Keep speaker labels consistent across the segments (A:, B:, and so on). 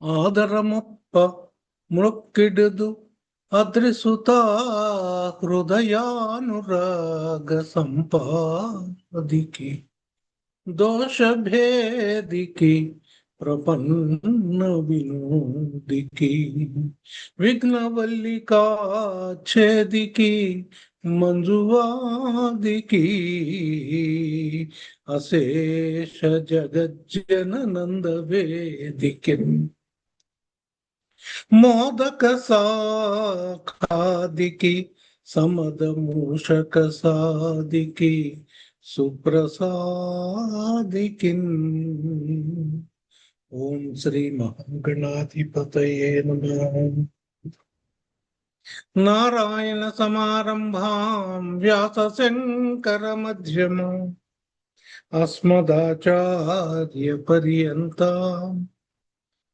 A: ఆదరమొప్ప మ్రొక్కిడుదు అద్రిసుతా హృదయానురాగ సంపాదికి దోషభేదికి ప్రపన్న వినోదికి విఘ్నవల్లికా ఛేదికి మంజువాదికి అశేష జగజ్జన నందవేదికి మోదక సాఖాదికి సమదమూషక సాదికి సుప్రసాదికి. ఓం శ్రీ మహాగణాధిపతయే నమః. నారాయణ సమారంభాం వ్యాస శంకర మధ్యమం అస్మదాచార్య పర్యంతం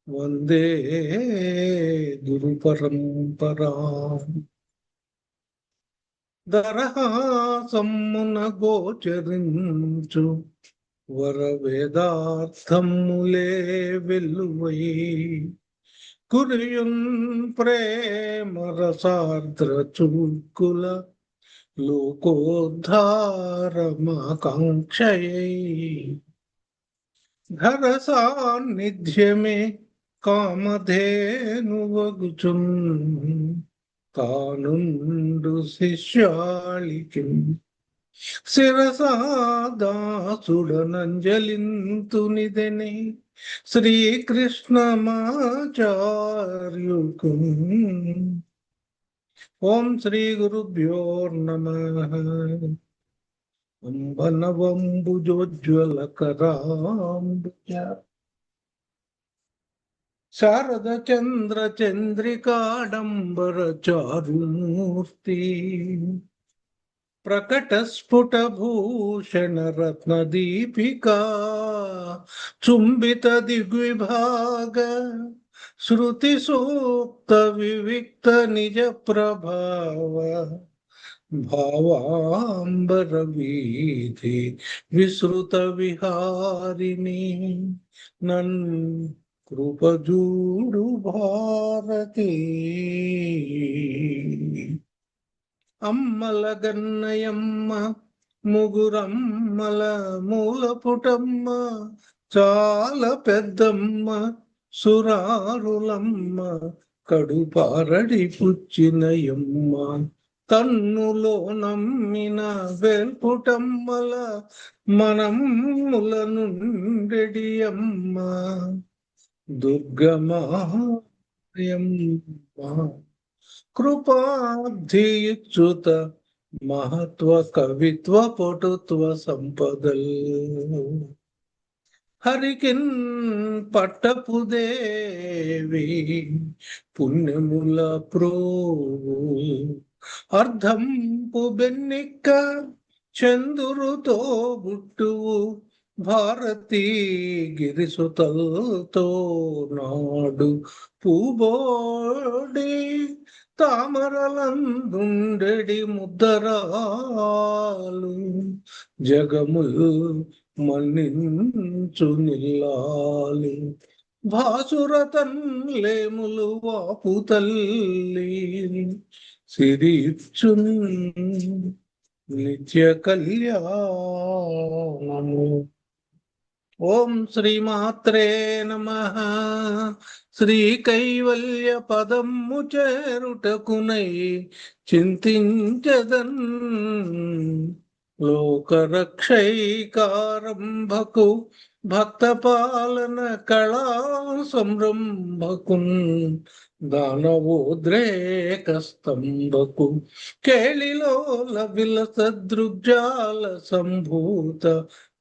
A: వందే గురు పరంపరా. దరహాసమున గోచరించు వరవేదార్థములే వెల్లువై కురియున్ ప్రేమ రసార్ద్ర చుక్కుల లోకోద్ధారమాకాంక్షయై ఘర సాన్నిధ్యమే కామధేనువగుచున్ తానుండు శిష్యాళికి శిరసాదాసుడనంజలింతునిదెని శ్రీకృష్ణమాచార్యుకు. ఓం శ్రీ గురుభ్యోర్నమః. అంబనవంబుజోజ్వలకరాంబుజ శారద చంద్ర చంద్రికాడంబర చారుమూర్తి ప్రకట స్ఫుట భూషణ రత్న దీపికా చుంబిత దిగ్విభాగ శృతి సూక్త వివిక్త నిజ ప్రభావ భావాంబర వీధి విసృత విహారిణి నన్ కృపజూడు భారతి. అమ్మల గన్నయమ్మ ముగురమ్మల మూలపుటమ్మ చాల పెద్దమ్మ సురారులమ్మ కడుపారడి పుచ్చినయమ్మ తన్నులో నమ్మిన వేల్పుటమ్మల మనమ్ముల నుండెడియమ్మ దుర్గమాయమ్మ కృపాబ్ధియుచ్యుత మహత్వ కవిత్వ పటుత్వ సంపదల్ హరికిన్ పట్టపుదేవి పుణ్యముల ప్రోవు అర్ధంపు బెన్నిక్క చందురుతో బుట్టువు భారతీ గిరిసుతల్తో నాడు పూబోడి తామరలందుండెడి ముద్దరాలు జగముల్ మన్నించు నిల్లాలి భాసురతన్లేములు వాపు తల్లి సిరిచున్ నిత్య కళ్యాణము. ఓం శ్రీమాత్రే నమః. శ్రీ కైవల్య పదము చేరుటకునై చింతించదన్ లోకరక్షైకారంభకు భక్త పాలన కళా సంరంభకున్ దానవోద్రేక స్తంభకు కేళిలోల విలసదృగ్జాల సంభూత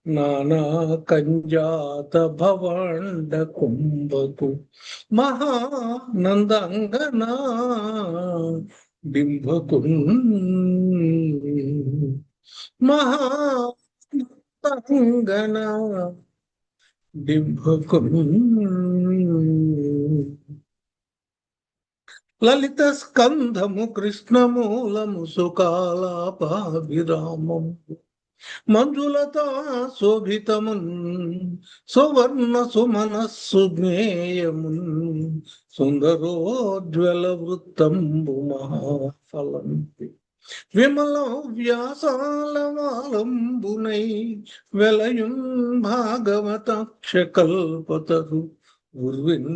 A: నానా కంజాత భవాండ కుంభకు మహానందంగనా బింబకు మహానందంగనా బింబకు లలిత స్కంధము కృష్ణమూలము సుకాలాపాభిరామము మంజులతా శోభితమున్ సువర్ణ సుమనస్సు జ్ఞేయమున్ సుందరోజ్వల వృత్తంబు మహాఫలంతి విమల వ్యాసాల వాలంబునై వెలయున్ భాగవతాక్ష కల్పతరు ఉర్విన్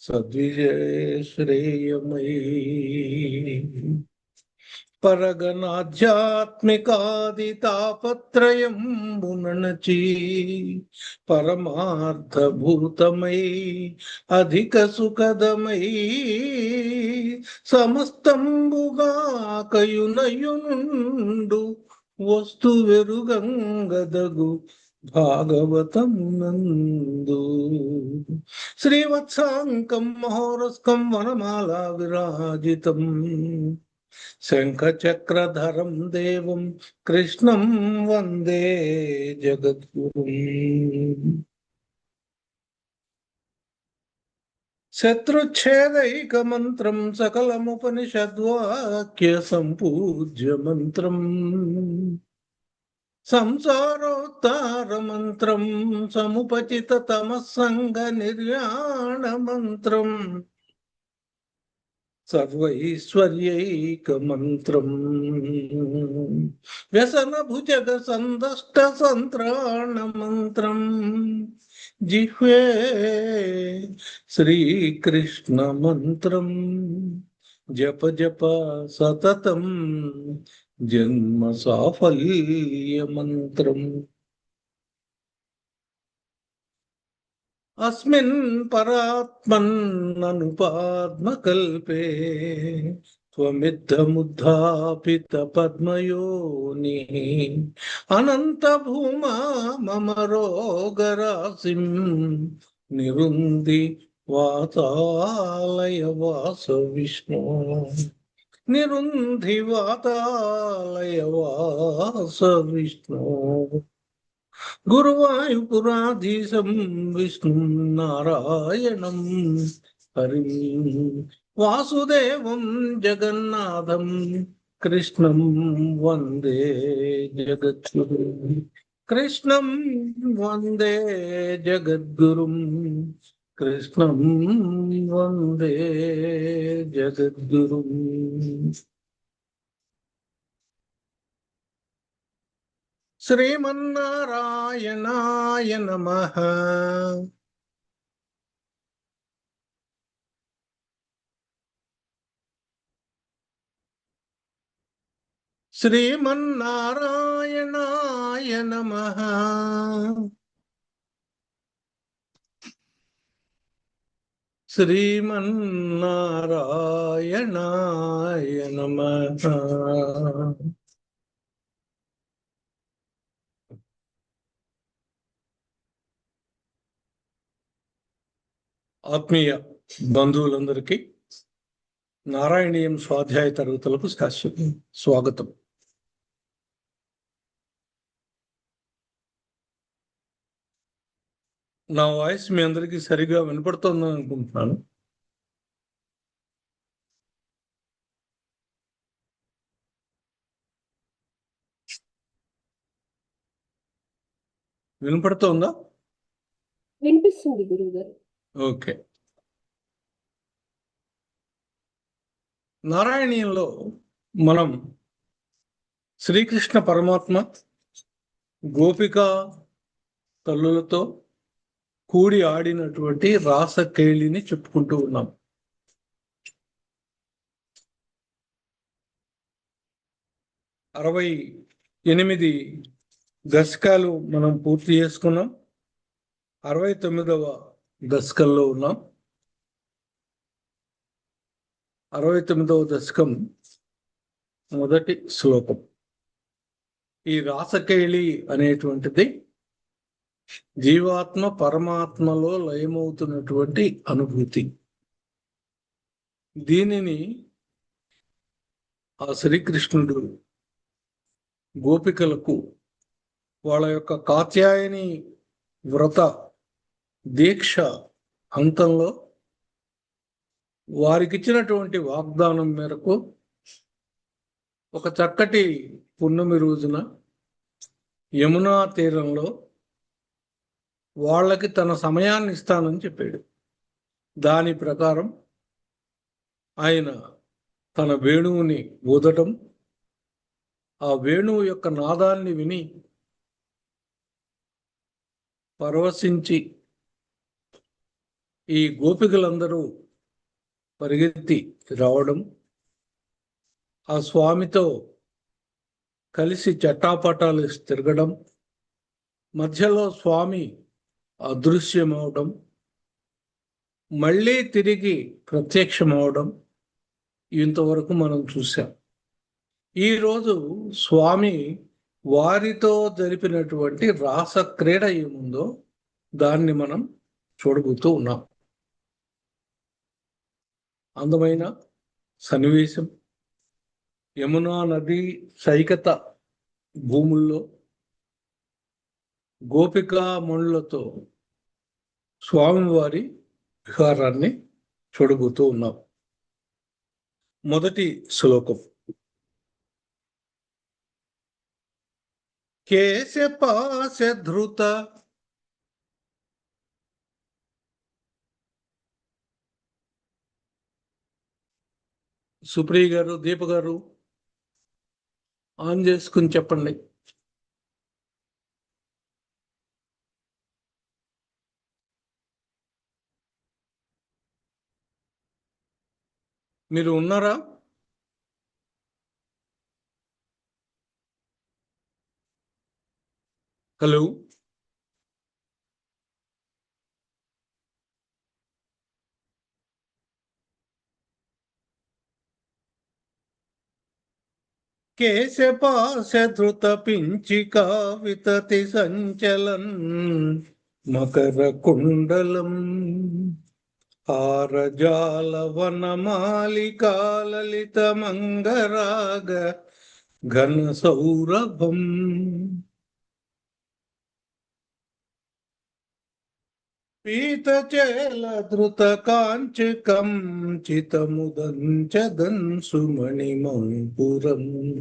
A: సద్విజయ పరగణాధ్యాత్మికాది తాపత్రయంబునచి పరమార్థభూతమై అధిక సుఖదమై సమస్తంబుగా కయునయునుండు వస్తు వెరుగంగదగు భాగవతమునందు శ్రీవత్సాంకం మహోరస్కం వనమాలా విరాజితం శంఖచక్రధరం దేవం కృష్ణం వందే జగద్గురుం శత్రుచ్ఛేదైక మంత్రం సకలముపనిషద్వాక్య సంపూజ్య మంత్రం సంసారోత్తార మంత్రం సముపచిత తమస్సంగ నిర్యాణ మంత్రం సర్వైశ్వర్యైక మంత్రం వ్యసన భుజగ సందష్ట సంత్రాణ మంత్రం జిహ్వే శ్రీకృష్ణ మంత్రం జప జప సతతం జన్మ సాఫల్య మంత్రం అస్మిన్ పరాత్మన్నుపాద్మకల్పే త్వమిద్ధముద్ధాపిత పద్మయోని అనంత భూమా మమ రోగరాశిం నిరుంది వాతాలయ వాస విష్ణు నిరుంధి వాతాలయ వాస విష్ణు గురువాయుపురాధీశం విష్ణు నారాయణం హరిం వాసుదేవం జగన్నాథం కృష్ణం వందే జగద్గురుం కృష్ణం వందే జగద్గురుం కృష్ణం వందే జగద్గురుం శ్రీమన్నారాయణాయ నమః. శ్రీమన్నారాయణాయ నమః. శ్రీమన్నారాయణాయ నమః. ఆత్మీయ బంధువులందరికీ నారాయణీయం స్వాధ్యాయ తరగతులకు స్వాగతం. నా వాయిస్ మీ అందరికీ సరిగా వినపడుతోందని అనుకుంటున్నాను. వినపడుతోందా?
B: వినిపిస్తుంది గురువుగారు.
A: ఓకే. నారాయణీయంలో మనం శ్రీకృష్ణ పరమాత్మ గోపికా తల్లులతో కూడి ఆడినటువంటి రాసకేళిని చెప్పుకుంటూ ఉన్నాం. అరవై 68 దశకాలు మనం పూర్తి చేసుకున్నాం. 69వ దశకంలో ఉన్నాం. 69వ దశకం మొదటి శ్లోకం. ఈ రాసకేళి అనేటువంటిది జీవాత్మ పరమాత్మలో లయమవుతున్నటువంటి అనుభూతి. దీనిని ఆ శ్రీకృష్ణుడు గోపికలకు వాళ్ళ యొక్క కాత్యాయని వ్రత దీక్ష అంతంలో వారికి ఇచ్చినటువంటి వాగ్దానం మేరకు ఒక చక్కటి పున్నమి రోజున యమునా తీరంలో వాళ్ళకి తన సమయాన్ని ఇస్తానని చెప్పాడు. దాని ప్రకారం ఆయన తన వేణువుని ఊదటం, ఆ వేణువు యొక్క నాదాన్ని విని పరవశించి ఈ గోపికలందరూ పరిగెత్తి రావడం, ఆ స్వామితో కలిసి చట్టాపటాలు తిరగడం, మధ్యలో స్వామి అదృశ్యమవడం, మళ్ళీ తిరిగి ప్రత్యక్షమవడం ఇంతవరకు మనం చూసాం. ఈరోజు స్వామి వారితో జరిపినటువంటి రాస క్రీడ ఏముందో దాన్ని మనం చూడబోతూ ఉన్నాం. అందమైన సన్నివేశం. యమునా నది సైకత భూముల్లో గోపికామణులతో స్వామివారి విహారాన్ని చూడబోతూ ఉన్నాం. మొదటి శ్లోకం. కేశపాశధృత సుప్రియ గారు, దీప గారు ఆన్ చేసుకుని చెప్పండి. మీరు ఉన్నారా? హలో, కేశపాశధృత పించికా వితతి సంచలన్ మకర కుండలం హారజాల వనమాలికా లలిత మంగరాగ ఘన సౌరభం పీతచేల ధృత కాంచికం చితముదంచదన్సుమణిమంపురం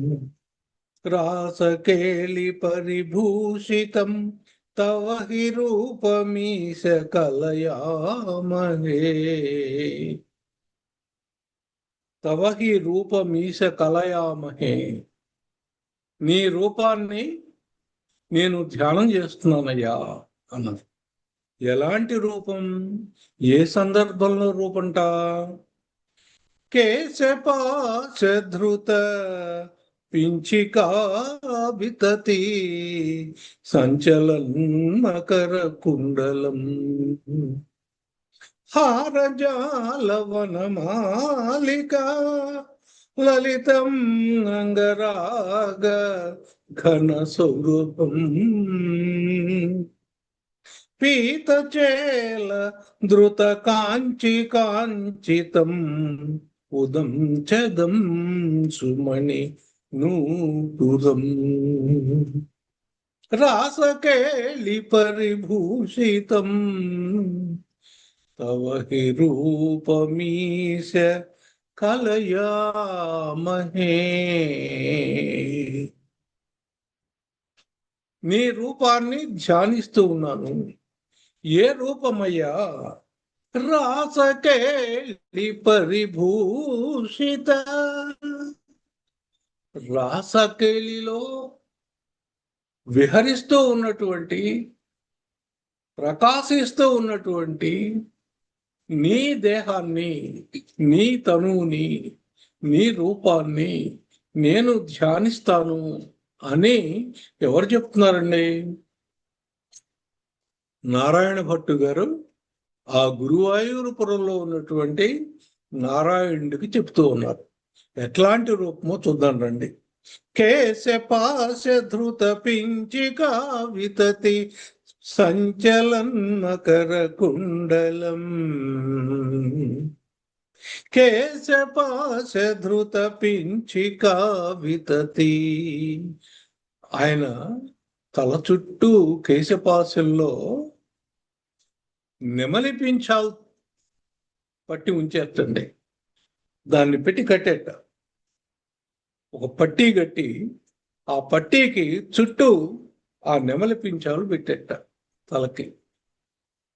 A: రాసకేళి పరిభూషితం తవ హి రూపమీశ కలయామహే. తవ హి రూపమీశ కలయామహే. నీ రూపాన్ని నేను ధ్యానం చేస్తున్నానయ్యా అన్నది. ఎలాంటి రూపం? ఏ సందర్భంలో రూపంట? కేశపాశధృత పించికా వితతి సంచలన్ మకర కుండలం హారజాల వనమాలికా లలితం అంగరాగ ఘన సౌరభం పీతచేల ధృత కాంచి కాంచితం ఉదం చదం సుమణి నూపురం రాసకేళి పరిభూషితం తవ హి రూపమీశ కలయామహే. నీ రూపాన్ని ధ్యానిస్తూ ఉన్నాను. ఏ రూపమయ్యా? రాసకేళి పరిభూషిత. రాసకేళిలో విహరిస్తూ ఉన్నటువంటి, ప్రకాశిస్తూ ఉన్నటువంటి నీ దేహాన్ని, నీ తనువుని, నీ రూపాన్ని నేను ధ్యానిస్తాను అని ఎవరు చెప్తున్నారండి? నారాయణ భట్టు గారు ఆ గురువాయూరుపురంలో ఉన్నటువంటి నారాయణుడికి చెప్తూ ఉన్నారు. ఎట్లాంటి రూపమో చూద్దాం రండి. కేశపాశధృత పించికా వితతి సంచలన్ మకర కుండలం కేశపాశధృత పించికా వితతి. ఆయన తల చుట్టూ కేశపాశంలో నెమలి పించాలు పట్టి ఉంచేటండి. దాన్ని పెట్టి కట్టేట. ఒక పట్టీ కట్టి ఆ పట్టీకి చుట్టూ ఆ నెమలి పించాలు పెట్టేట తలకి.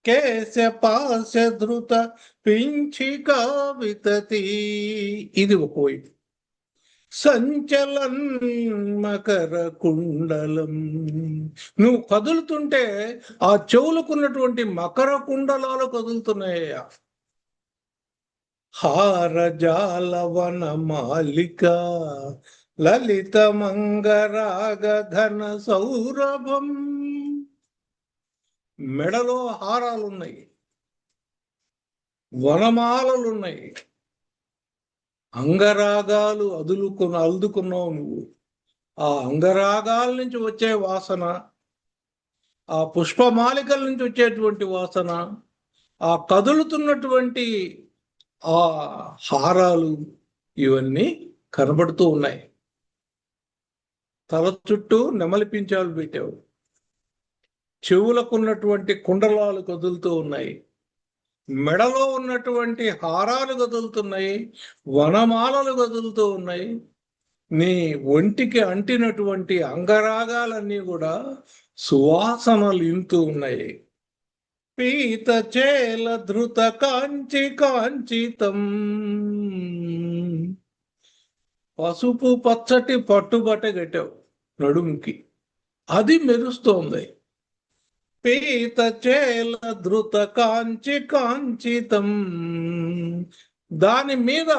A: కేశపాశ ధృత పింఛికా వితతి, ఇది ఒకవైపు. సంచలన్ మకర కుండలం, నువ్వు కదులుతుంటే ఆ చెవులకున్నటువంటి మకర కుండలాలు కదులుతున్నాయ్యా. హారజాలవన మాలిక లలిత మంగరాగధన సౌరభం, మెడలో హారాలున్నాయి, వనమాలలున్నాయి, అంగరాగాలు అల్దుకున్నావు నువ్వు. ఆ అంగరాగాల నుంచి వచ్చే వాసన, ఆ పుష్పమాలికల నుంచి వచ్చేటువంటి వాసన, ఆ కదులుతున్నటువంటి ఆ హారాలు, ఇవన్నీ కనబడుతూ ఉన్నాయి. తల చుట్టూ నెమలి పించాలు పెట్టావు, చెవులకున్నటువంటి కుండలాలు కదులుతూ ఉన్నాయి, మెడలో ఉన్నటువంటి హారాలు కదులుతున్నాయి, వనమాలలు కదులుతూ ఉన్నాయి, నీ ఒంటికి అంటినటువంటి అంగరాగాలన్నీ కూడా సువాసనలు ఇంతూ ఉన్నాయి. పీత చేల ధృత కాంచి కాంచితం, పసుపు పచ్చటి పట్టుబట్ట కట్టావు నడుముకి, అది మెరుస్తోంది. పీత చేల ధృత కాంచి కాంచితం, దాని మీద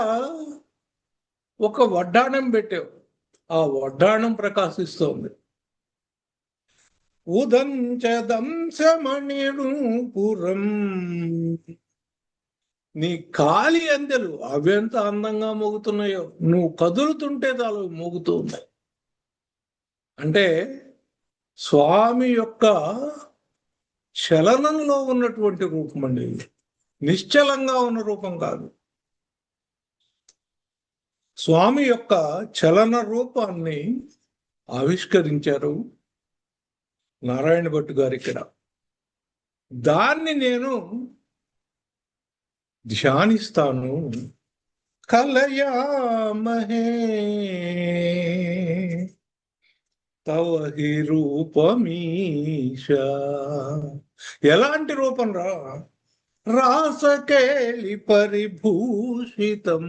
A: ఒక వడ్డాణం పెట్టావు, ఆ వడ్డాణం ప్రకాశిస్తోంది. ఉదంచదంశమణిరూపురం, నీ కాలి అందెలు అవి ఎంత అందంగా మోగుతున్నాయో, నువ్వు కదులుతుంటే చాలు మోగుతూ ఉన్నాయి. అంటే స్వామి యొక్క చలనంలో ఉన్నటువంటి రూపం అండి, నిశ్చలంగా ఉన్న రూపం కాదు. స్వామి యొక్క చలన రూపాన్ని ఆవిష్కరించారు నారాయణ భట్టు గారు ఇక్కడ. దాన్ని నేను ధ్యానిస్తాను. కలయామహే తవ హి రూపమీశ, ఎలాంటి రూపం రా, రాసకేళి పరిభూషితం,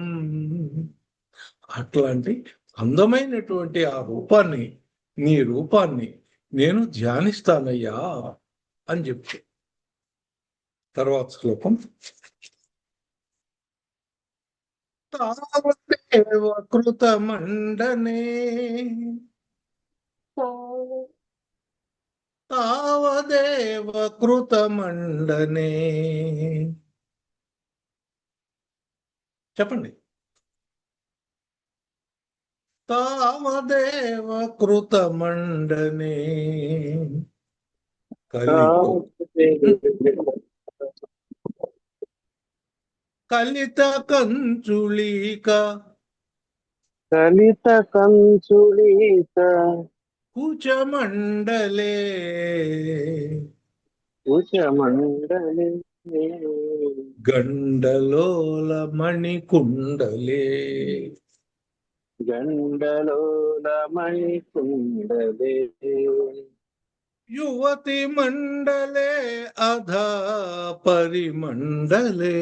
A: అట్లాంటి అందమైనటువంటి ఆ రూపాన్ని, నీ రూపాన్ని నేను ధ్యానిస్తానయ్యా అని చెప్పి. తర్వాత శ్లోకం. తావదేవ కృత మండనే, తావదేవ కృత మండనే, చెప్పండి. తావదేవ కృత మండనే, కలిత కంచుళీక,
C: కలిత కంచుళీక
A: కుచమండలే,
C: కుచమండలే,
A: గండలోల మణికుండలే,
C: గండలోల మణికుండలే,
A: యువతి మండలే అధా పరిమండలే,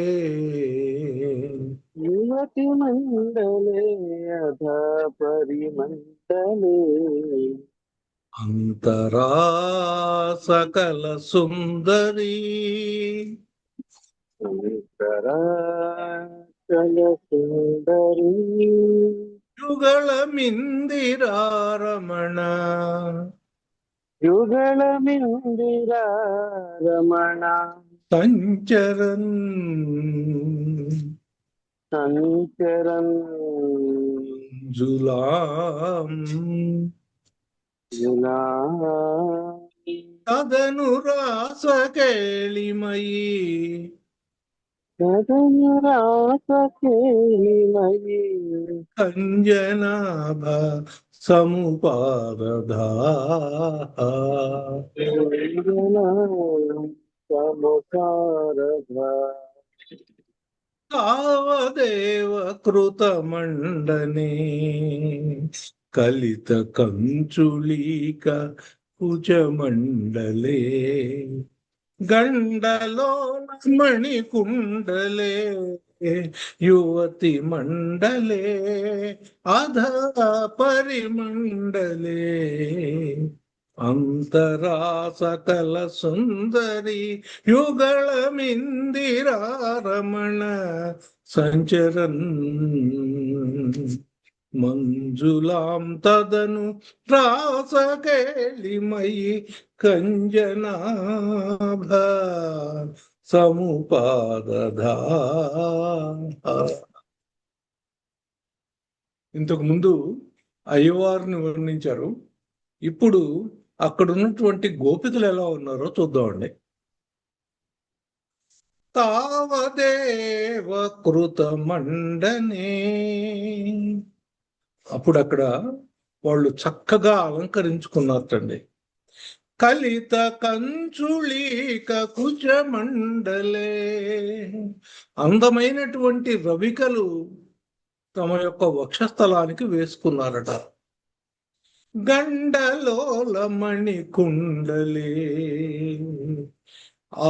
C: యువతి మండలే అధా పరిమండలే,
A: అంతరా సకల సుందరీ,
C: అంతరా సకల సుందరీ,
A: యుగళమిందిరారమణ,
C: యుగళమిందిరా రమణ,
A: సంచరన్
C: సంచరన్
A: జులాం,
C: జులా
A: తదను రాసకేళిమయీ,
C: కదను రాసకేళిమయీ,
A: కంజనాభ సముపారధా,
C: సముపారధా.
A: తావదేవ కృతమండనే కలిత కంచుళీక కుచమండలే గండలో మణికుండలే యువతి మండలే అధ పరిమండలే అంతరా సకల సుందరి యుగళమిందిరారమణ సంచరన్ మంజులాం తదను రాసకేళిమయి కంజనాభ సముపాదధా. ఇంతకు ముందు అయ్యవారిని వర్ణించారు. ఇప్పుడు అక్కడ ఉన్నటువంటి గోపికలు ఎలా ఉన్నారో చూద్దామండి. తావదేవ కృత మండనే, అప్పుడు అక్కడ వాళ్ళు చక్కగా అలంకరించుకున్నారటండి. కలిత కంచుళీక కుచమండలే, అందమైనటువంటి రవికలు తమ యొక్క వక్షస్థలానికి వేసుకున్నారట. గండలోలమణి కుండలే,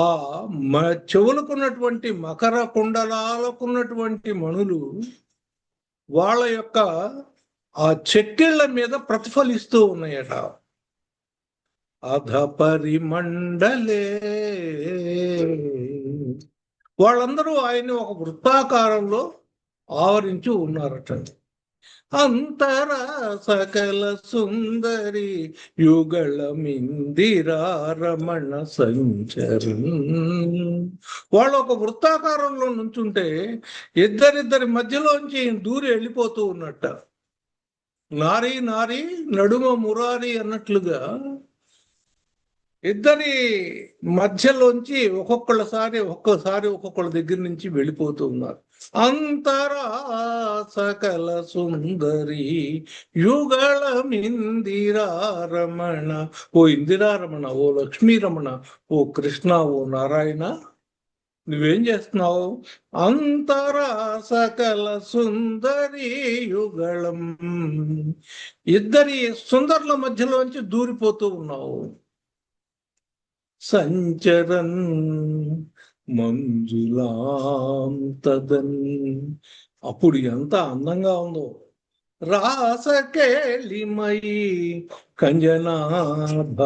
A: ఆ చెవులకున్నటువంటి మకర కుండలాలకున్నటువంటి మణులు వాళ్ళ యొక్క ఆ చెక్కిళ్ళ మీద ప్రతిఫలిస్తూ ఉన్నాయట. అధ పరిమండలే, వాళ్ళందరూ ఆయన్ని ఒక వృత్తాకారంలో ఆవరించి ఉన్నారట. అంతర సకల సుందరి యుగళమిందిరారమణ సంచరన్, వాళ్ళు ఒక వృత్తాకారంలో నుంచుంటే ఇద్దరిద్దరి మధ్యలోంచి దూరి వెళ్ళిపోతూ ఉన్నట్ట. నారీ నారీ నడుమ మురారి అన్నట్లుగా ఇద్దరి మధ్యలోంచి ఒక్కొక్కళ్ళ దగ్గర నుంచి వెళ్ళిపోతూ ఉన్నారు. అంతరా సకల సుందరి యుగళమిందిరారమణ, ఓ ఇందిరారమణ, ఓ లక్ష్మీరమణ, ఓ కృష్ణ, ఓ నారాయణ, నువ్వేం చేస్తున్నావు? అంతరా సకల సుందరి యుగళం, ఇద్దరి సుందరుల మధ్యలోంచి దూరిపోతూ ఉన్నావు. సంచరన్ మంజులాం తదన్, అప్పుడు ఎంత అందంగా ఉందో. రాసకేళిమయి కంజనాభ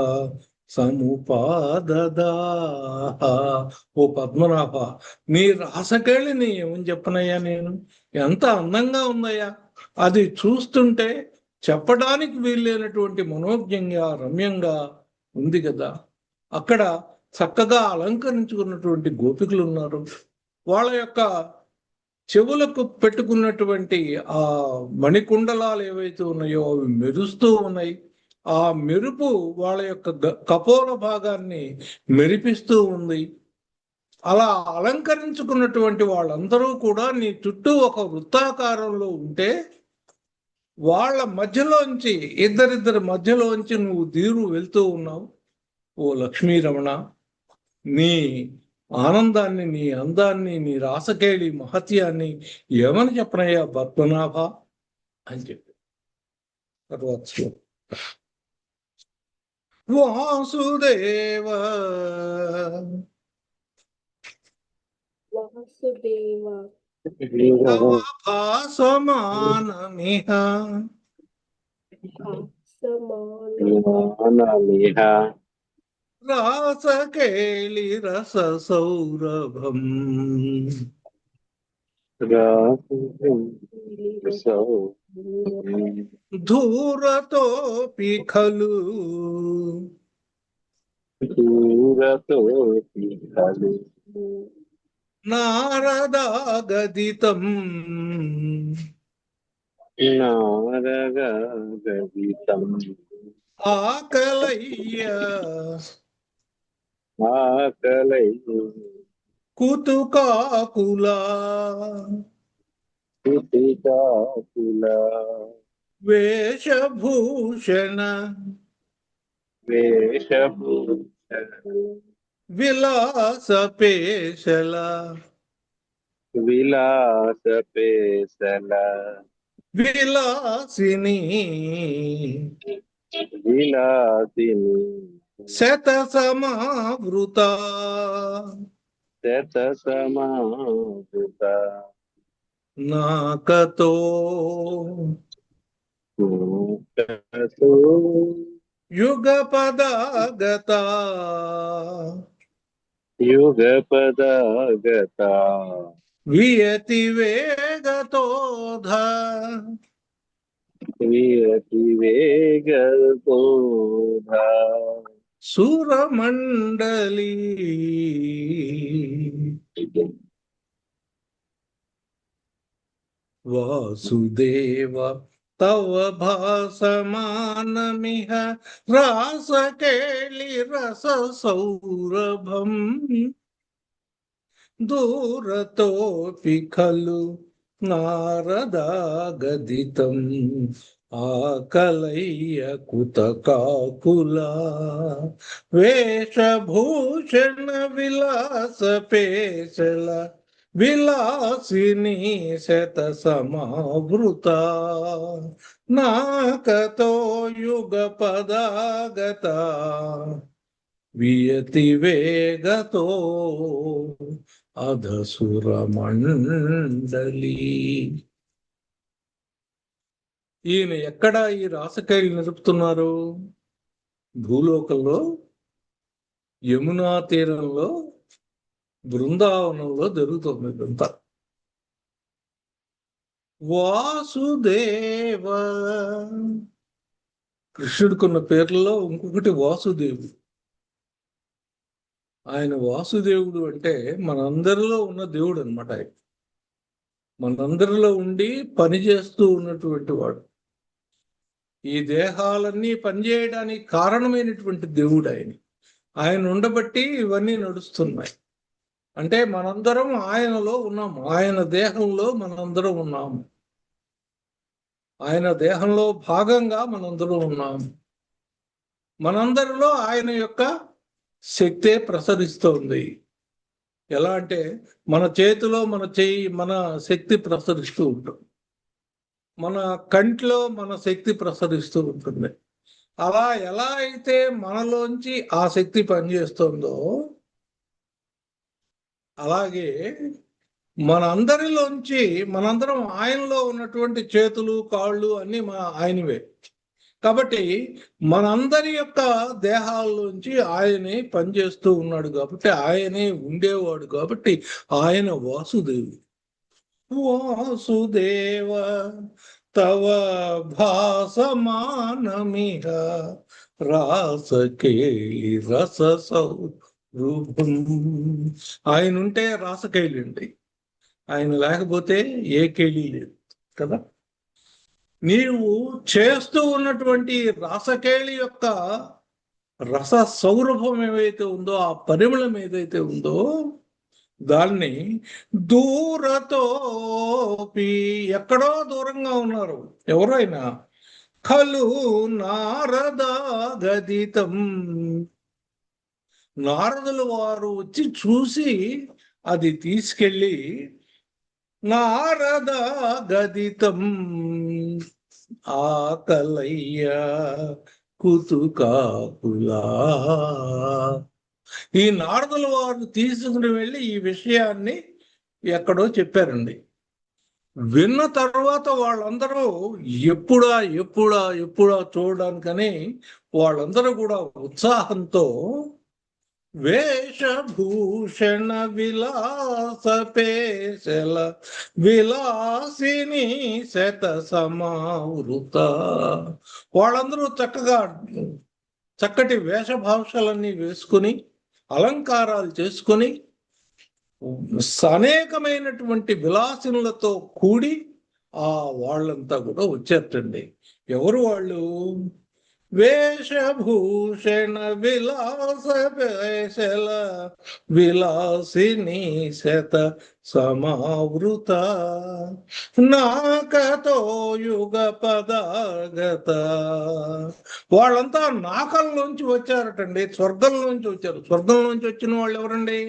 A: సముపాదదా, ఓ పద్మనాభ, నీ రాసకేళిని ఏమని చెప్పనయ్యా నేను, ఎంత అందంగా ఉందయ్యా. అది చూస్తుంటే చెప్పడానికి వీల్లేనటువంటి మనోజ్ఞంగా రమ్యంగా ఉంది కదా. అక్కడ చక్కగా అలంకరించుకున్నటువంటి గోపికలు ఉన్నారు. వాళ్ళ యొక్క చెవులకు పెట్టుకున్నటువంటి ఆ మణికుండలాలు ఏవైతే ఉన్నాయో అవి మెరుస్తూ ఉన్నాయి. ఆ మెరుపు వాళ్ళ యొక్క కపోల భాగాన్ని మెరిపిస్తూ ఉంది. అలా అలంకరించుకున్నటువంటి వాళ్ళందరూ కూడా నీ చుట్టూ ఒక వృత్తాకారంలో ఉంటే వాళ్ళ మధ్యలోంచి ఇద్దరిద్దరి మధ్యలోంచి నువ్వు దీరు వెళ్తూ ఉన్నావు. ఓ లక్ష్మీరమణ, నీ ఆనందాన్ని, నీ అందాన్ని, నీ రాసకేళి మహత్యాన్ని ఏమని చెప్పనయ్యా పద్మనాభ అని చెప్పి. తర్వాత వాసుదేవ భాసమానమిహ రాసకేళి రస సౌరభం ధూరతోపి ఖలు నారదాగదితం ఆకలయ్య కుతుకాకులా వేషభూషణ విలాస పేశల
C: విలాస పేసల
A: విలాసిని
C: విలాసిని
A: శత సమావృత
C: శత సమావృత
A: నాకతో
C: మూకతో
A: యుగ పదగత
C: యుగ పదగత
A: వియతి వేగతోధ
C: వియతి వేగతోధ
A: సురమండలి వాసుదేవ తవ భాసమానమిహ రాసకేళి రస సౌరభం దూరతోపి ఖలు నారదాగదితం ఆకలయ్య కుతకాకులా వేషభూషణ విలాస పేశల విలాసిని శత సమావృత నాకతో యుగ పదాగత వియతి వేగతో అధసుర మండలి. ఈయన ఎక్కడ ఈ రాసకేళి నిలుపుతున్నారు? భూలోకంలో, యమునా తీరంలో, బృందావనంలో జరుగుతుంది ఇదంతా. వాసుదేవ, కృష్ణుడికున్న పేర్లలో ఇంకొకటి వాసుదేవుడు. ఆయన వాసుదేవుడు అంటే మనందరిలో ఉన్న దేవుడు అనమాట. ఆయన మనందరిలో ఉండి పనిచేస్తూ ఉన్నటువంటి వాడు. ఈ దేహాలన్నీ పనిచేయడానికి కారణమైనటువంటి దేవుడు ఆయన. ఆయన ఉండబట్టి ఇవన్నీ నడుస్తున్నాయి. అంటే మనందరం ఆయనలో ఉన్నాము, ఆయన దేహంలో మనందరం ఉన్నాము, ఆయన దేహంలో భాగంగా మనందరం ఉన్నాము. మనందరిలో ఆయన యొక్క శక్తే ప్రసరిస్తోంది. ఎలా అంటే మన చేతిలో మన శక్తి ప్రసరిస్తూ ఉంటుంది, మన కంటిలో మన శక్తి ప్రసరిస్తూ ఉంటుంది. అలా ఎలా అయితే మనలోంచి ఆ శక్తి పనిచేస్తుందో అలాగే మనందరం ఆయనలో ఉన్నటువంటి చేతులు కాళ్ళు అన్నీ ఆయనవే. కాబట్టి మనందరి యొక్క దేహాల్లోంచి ఆయనే పనిచేస్తూ ఉన్నాడు కాబట్టి, ఆయనే ఉండేవాడు కాబట్టి ఆయన వాసుదేవుడు. వాసుదేవ తవ భాసమానమిహ రాసకేళి రస సౌరభం. ఆయన ఉంటే రాసకేళి ఉంది, ఆయన లేకపోతే ఏ కేళి లేదు కదా. నీవు చేస్తూ ఉన్నటువంటి రాసకేళి యొక్క రస సౌరభం ఏవైతే ఉందో, ఆ పరిమళం ఏదైతే ఉందో దాన్ని దూరతోపి, ఎక్కడో దూరంగా ఉన్నారు ఎవరైనా, ఖలు నారదా గదితం, నారదులు వారు వచ్చి చూసి అది తీసుకెళ్ళి నారద గదితం ఆకలయ్య కుతుకాకులా. ఈ నారదుల వారు తీసుకుని వెళ్ళి ఈ విషయాన్ని ఎక్కడో చెప్పారండి. విన్న తర్వాత వాళ్ళందరూ ఎప్పుడా ఎప్పుడా ఎప్పుడా చూడడానికని వాళ్ళందరూ కూడా ఉత్సాహంతో వేషభూషణ విలాస పేశల విలాసిని శత సమావృత, వాళ్ళందరూ చక్కటి వేషభాషలన్నీ వేసుకుని అలంకారాలు చేసుకుని అనేకమైనటువంటి విలాసినులతో కూడి వాళ్ళంతా కూడా వచ్చేటండి. ఎవరు వాళ్ళు? వేషభూషణ విలాస పేశల విలాసిని శత సమావృత నాకతో యుగ పదాగత. వాళ్ళంతా నాకల్లోంచి వచ్చారటండి, స్వర్గంలోంచి వచ్చారు. స్వర్గంలోంచి వచ్చిన వాళ్ళు ఎవరండి?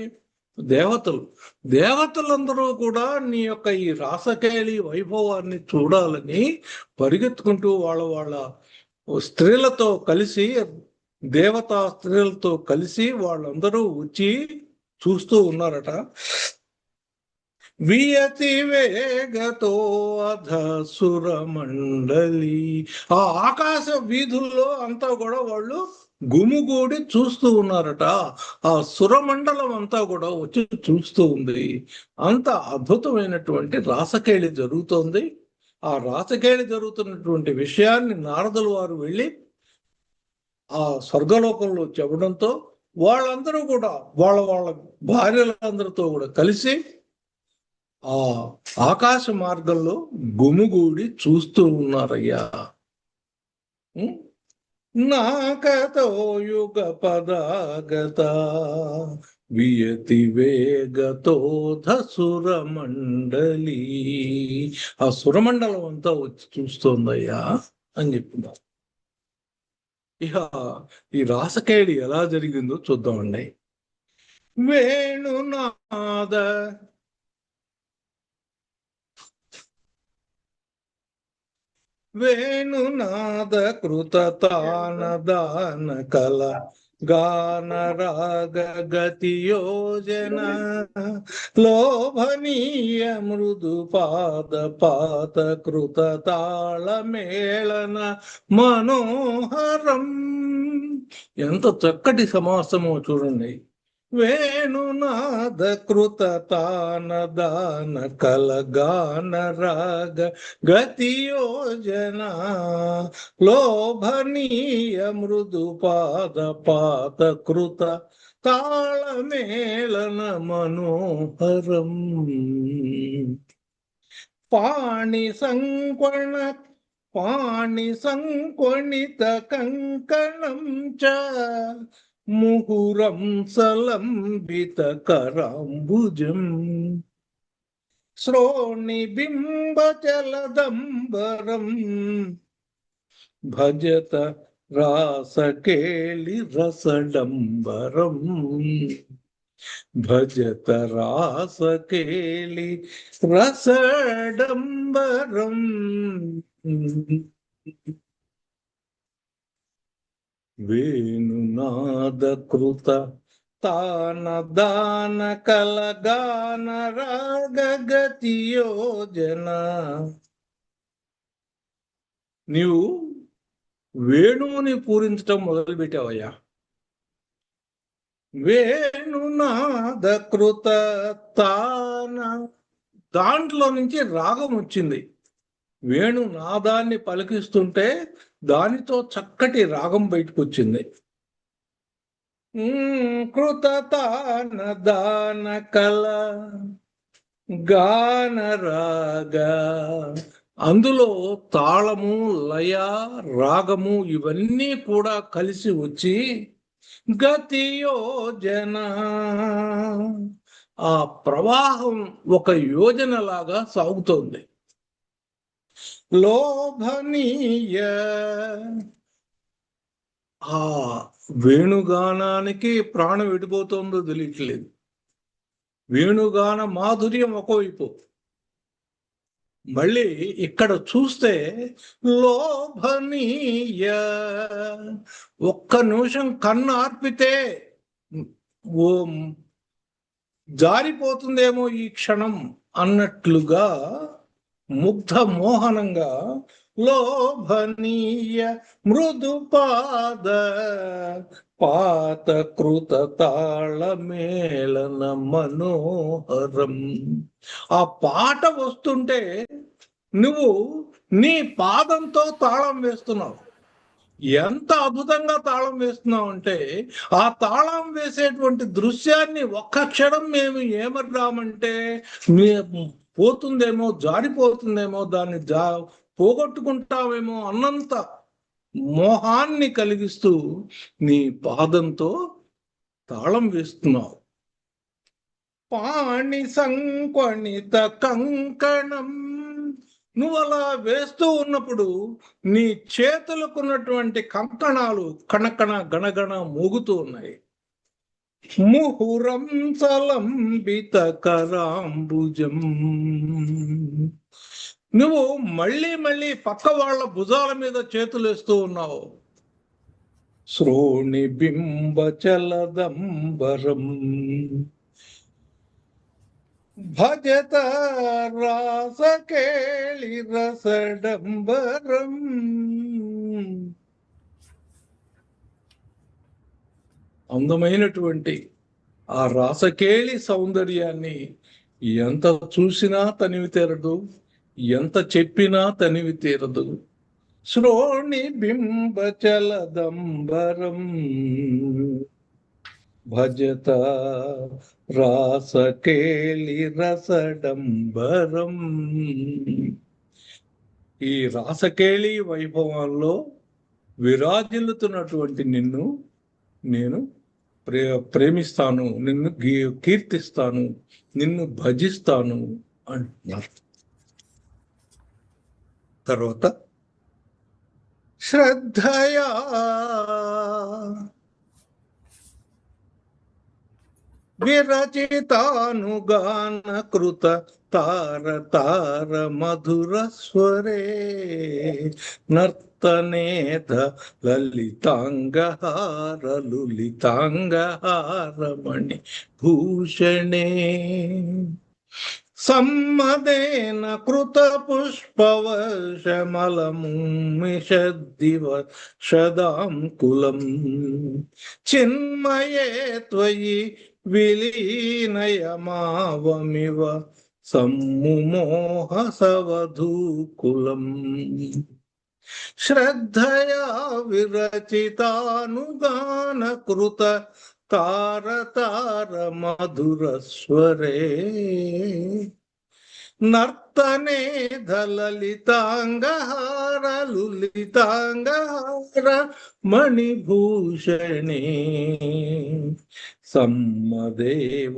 A: దేవతలందరూ కూడా నీ యొక్క ఈ రాసకేళి వైభవాన్ని చూడాలని పరిగెత్తుకుంటూ వాళ్ళ స్త్రీలతో కలిసి, దేవతా స్త్రీలతో కలిసి వాళ్ళందరూ వచ్చి చూస్తూ ఉన్నారట. వియతి వేగతో అధసుర మండలి, ఆ ఆకాశ వీధుల్లో అంతా కూడా వాళ్ళు గుమిగూడి చూస్తూ ఉన్నారట. ఆ సురమండలం అంతా కూడా వచ్చి చూస్తూ ఉంది. అంత అద్భుతమైనటువంటి రాసకేళి జరుగుతోంది. ఆ రాసకేళి జరుగుతున్నటువంటి విషయాన్ని నారదులు వారు వెళ్ళి ఆ స్వర్గలోకంలో చెప్పడంతో వాళ్ళందరూ కూడా వాళ్ళ భార్యలందరితో కూడా కలిసి ఆ ఆకాశ మార్గంలో గుమిగూడి చూస్తూ ఉన్నారయ్యా. నాకతో యుగ పదాగత వియతి వేగతో ధసుర మండలి, ఆ సురమండలం అంతా వచ్చి చూస్తోందయ్యా అని చెప్తున్నారు. ఇక ఈ రాసకేళి ఎలా జరిగిందో చూద్దామండి. వేణునాద వేణునాద కృత తానదాన కల గాన రాగ గతి యోజన లోభనీయ మృదు పాద పాత కృత తాళ మేళన మనోహరం. ఎంత చక్కటి సమాసమో చూడండి. వేణునాద కృత తానదాన కలగాన రాగ గతి యోజన లోభనీయ మృదు పాద పాత కృత తాళమేళన మనోహరం. పాణి సంక్వణిత కంకణం చ ముహురం సలంబిత కరాంబుజం శ్రోణిబింబ జలదంబరం భజత రాసకేళి రసడంబరం భజత రాసకేళి రసడంబరం. వేణునాద కృత తానదాన కలగాన రాగ గతి యోజన. నీవు వేణువుని పూరించటం మొదలుపెట్టావయ్యా. వేణునాద కృత తాన, దాంట్లో నుంచి రాగం వచ్చింది. వేణునాదాన్ని పలికిస్తుంటే దానితో చక్కటి రాగం బయటకు వచ్చింది. కృత తాన దాన కల గాన రాగ, అందులో తాళము, లయ, రాగము ఇవన్నీ కూడా కలిసి వచ్చి గతి యోజన, ఆ ప్రవాహం ఒక యోజన లాగా సాగుతోంది. లోభనీయ, ఆ వేణుగానానికి ప్రాణం ఎడిపోతుందో తెలియట్లేదు. వేణుగాన మాధుర్యం ఒకవైపు, మళ్ళీ ఇక్కడ చూస్తే లోభనీయ, ఒక్క నిమిషం కన్ను ఆర్పితే ఓ జారిపోతుందేమో ఈ క్షణం అన్నట్లుగా ముగ్ధ మోహనంగా లోభనీయ మృదు పాద పాత కృత తాళమేళన మనోహరం. ఆ పాట వస్తుంటే నువ్వు నీ పాదంతో తాళం వేస్తున్నావు. ఎంత అద్భుతంగా తాళం వేస్తున్నావు అంటే, ఆ తాళం వేసేటువంటి దృశ్యాన్ని ఒక్క క్షణం మేము ఏమన్నామంటే పోతుందేమో, జారిపోతుందేమో, దాన్ని పోగొట్టుకుంటామేమో అన్నంత మోహాన్ని కలిగిస్తూ నీ పాదంతో తాళం వేస్తున్నావు. పాణి సంక్వణిత కంకణం, నువ్వు అలా వేస్తూ ఉన్నప్పుడు నీ చేతులకున్నటువంటి కంకణాలు కణకణ గణగణ మోగుతూ ఉన్నాయి. ముహురం సలంబిత కరాంబుజం. నువ్వు మళ్ళీ మళ్ళీ పక్క వాళ్ళ భుజాల మీద చేతులు వేస్తూ ఉన్నావు. శ్రోణి బింబ చలదంబరం భజత రాసకేళి రసడంబరం. అందమైనటువంటి ఆ రాసకేళి సౌందర్యాన్ని ఎంత చూసినా తనివి తీరదు, ఎంత చెప్పినా తనివి తీరదు. శ్రోణి బింబ చలదంబరం భజత రాసకేళి రసడంబరం. ఈ రాసకేళి వైభవంలో విరాజిల్లుతున్నటువంటి నిన్ను నేను ప్రేమిస్తాను, నిన్ను కీర్తిస్తాను, నిన్ను భజిస్తాను అంటున్నారు. తర్వాత శ్రద్ధయా విరచితానుగాన కృత తార తార మధుర స్వరే నర్తనేత లలితాంగహార లులితాంగహారమణి భూషణే సమ్మదేన కృత పుష్పవశమలముమిషద్దివ సదాం కులం చిన్మయే త్వయి విలీనయమావమివ సమ్ముమోహ సవధూకులం. శ్రద్ధయా విరచితానుగాన కృత తార తార మధుర స్వరే నర్తనే దలలితాంగహార లులితాంగహార మణిభూషణే సమ్మదేవ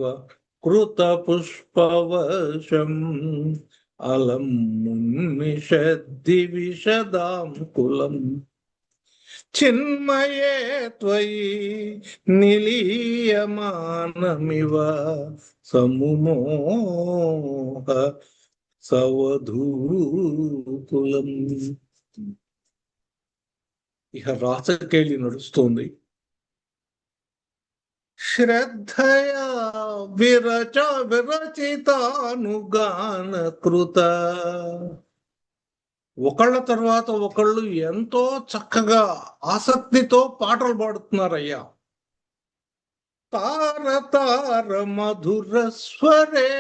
A: కృత పుష్పవశం అలం మున్మిషద్ది విశదాం కులం చిన్మయే త్వయి నిలీయమానమివ సముమోహ సవధూకులం. ఇక రాసకేళి నడుస్తోంది. శ్రద్ధయా విరచితానుగాన కృత. ఒకళ్ళ తర్వాత ఒకళ్ళు ఎంతో చక్కగా ఆసక్తితో పాటలు పాడుతున్నారయ్యా. తార తార మధుర స్వరే,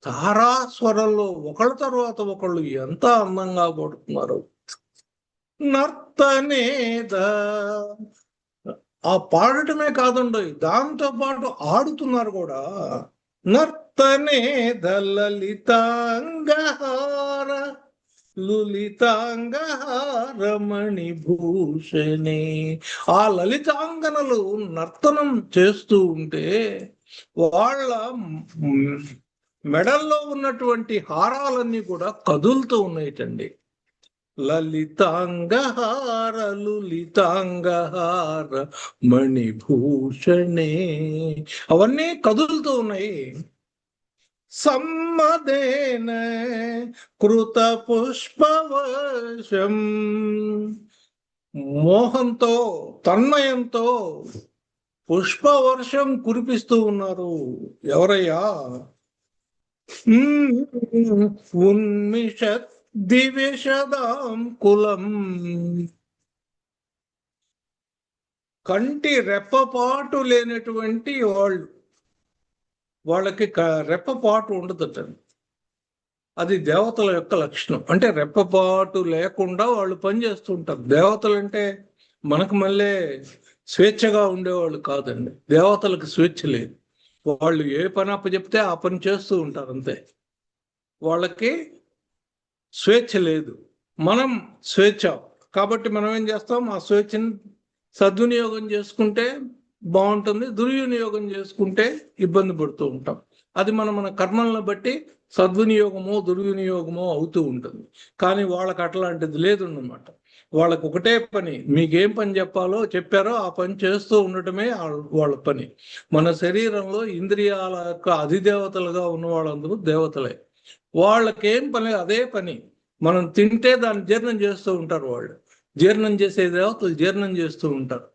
A: తారాస్వరంలో ఒకళ్ళ తర్వాత ఒకళ్ళు ఎంత అందంగా పాడుతున్నారు. నర్తనేద, ఆ పాడటమే కాదండి, దాంతో పాటు ఆడుతున్నారు కూడా. నర్తనేద లలితాంగహార లులితాంగహార మణిభూషణే. ఆ లలితాంగనలు నర్తనం చేస్తూ ఉంటే వాళ్ళ మెడల్లో ఉన్నటువంటి హారాలన్నీ కూడా కదులుతూ ఉన్నాయిటండి. లలితాంగహార లులితాంగహార మణిభూషణే, అవన్నీ కదులుతూ ఉన్నాయి. సమ్మదేన కృత పుష్పవశం, మోహంతో తన్మయంతో పుష్పవర్షం కురిపిస్తూ ఉన్నారు. ఎవరయ్యా? ఉన్మిషత్ దివిషదాం కులం, కంటి రెప్పపాటు లేనటువంటి వాళ్ళు, వాళ్ళకి రెప్పపాటు ఉండదట. అది దేవతల యొక్క లక్షణం. అంటే రెప్పపాటు లేకుండా వాళ్ళు పనిచేస్తుంటారు. దేవతలు అంటే మనకు మళ్ళీ స్వేచ్ఛగా ఉండేవాళ్ళు కాదండి. దేవతలకు స్వేచ్ఛ లేదు. వాళ్ళు ఏ పని అప్పచెప్తే ఆ పని చేస్తూ ఉంటారు అంతే. వాళ్ళకి స్వేచ్ఛ లేదు. మనం స్వేచ్ఛ కాబట్టి మనం ఏం చేస్తాం? ఆ స్వేచ్ఛని సద్వినియోగం చేసుకుంటే బాగుంటుంది, దుర్వినియోగం చేసుకుంటే ఇబ్బంది పడుతూ ఉంటాం. అది మన కర్మలను బట్టి సద్వినియోగమో దుర్వినియోగమో అవుతూ ఉంటుంది. కానీ వాళ్ళకి అట్లాంటిది లేదన్నమాట. వాళ్ళకు ఒకటే పని, మీకేం పని చెప్పారో ఆ పని చేస్తూ ఉండటమే వాళ్ళ పని. మన శరీరంలో ఇంద్రియాల యొక్క అధిదేవతలుగా ఉన్న వాళ్ళందరూ దేవతలే. వాళ్ళకేం పని, అదే పని. మనం తింటే దాన్ని జీర్ణం చేస్తూ ఉంటారు వాళ్ళు. జీర్ణం చేసే దేవతలు జీర్ణం చేస్తూ ఉంటారు.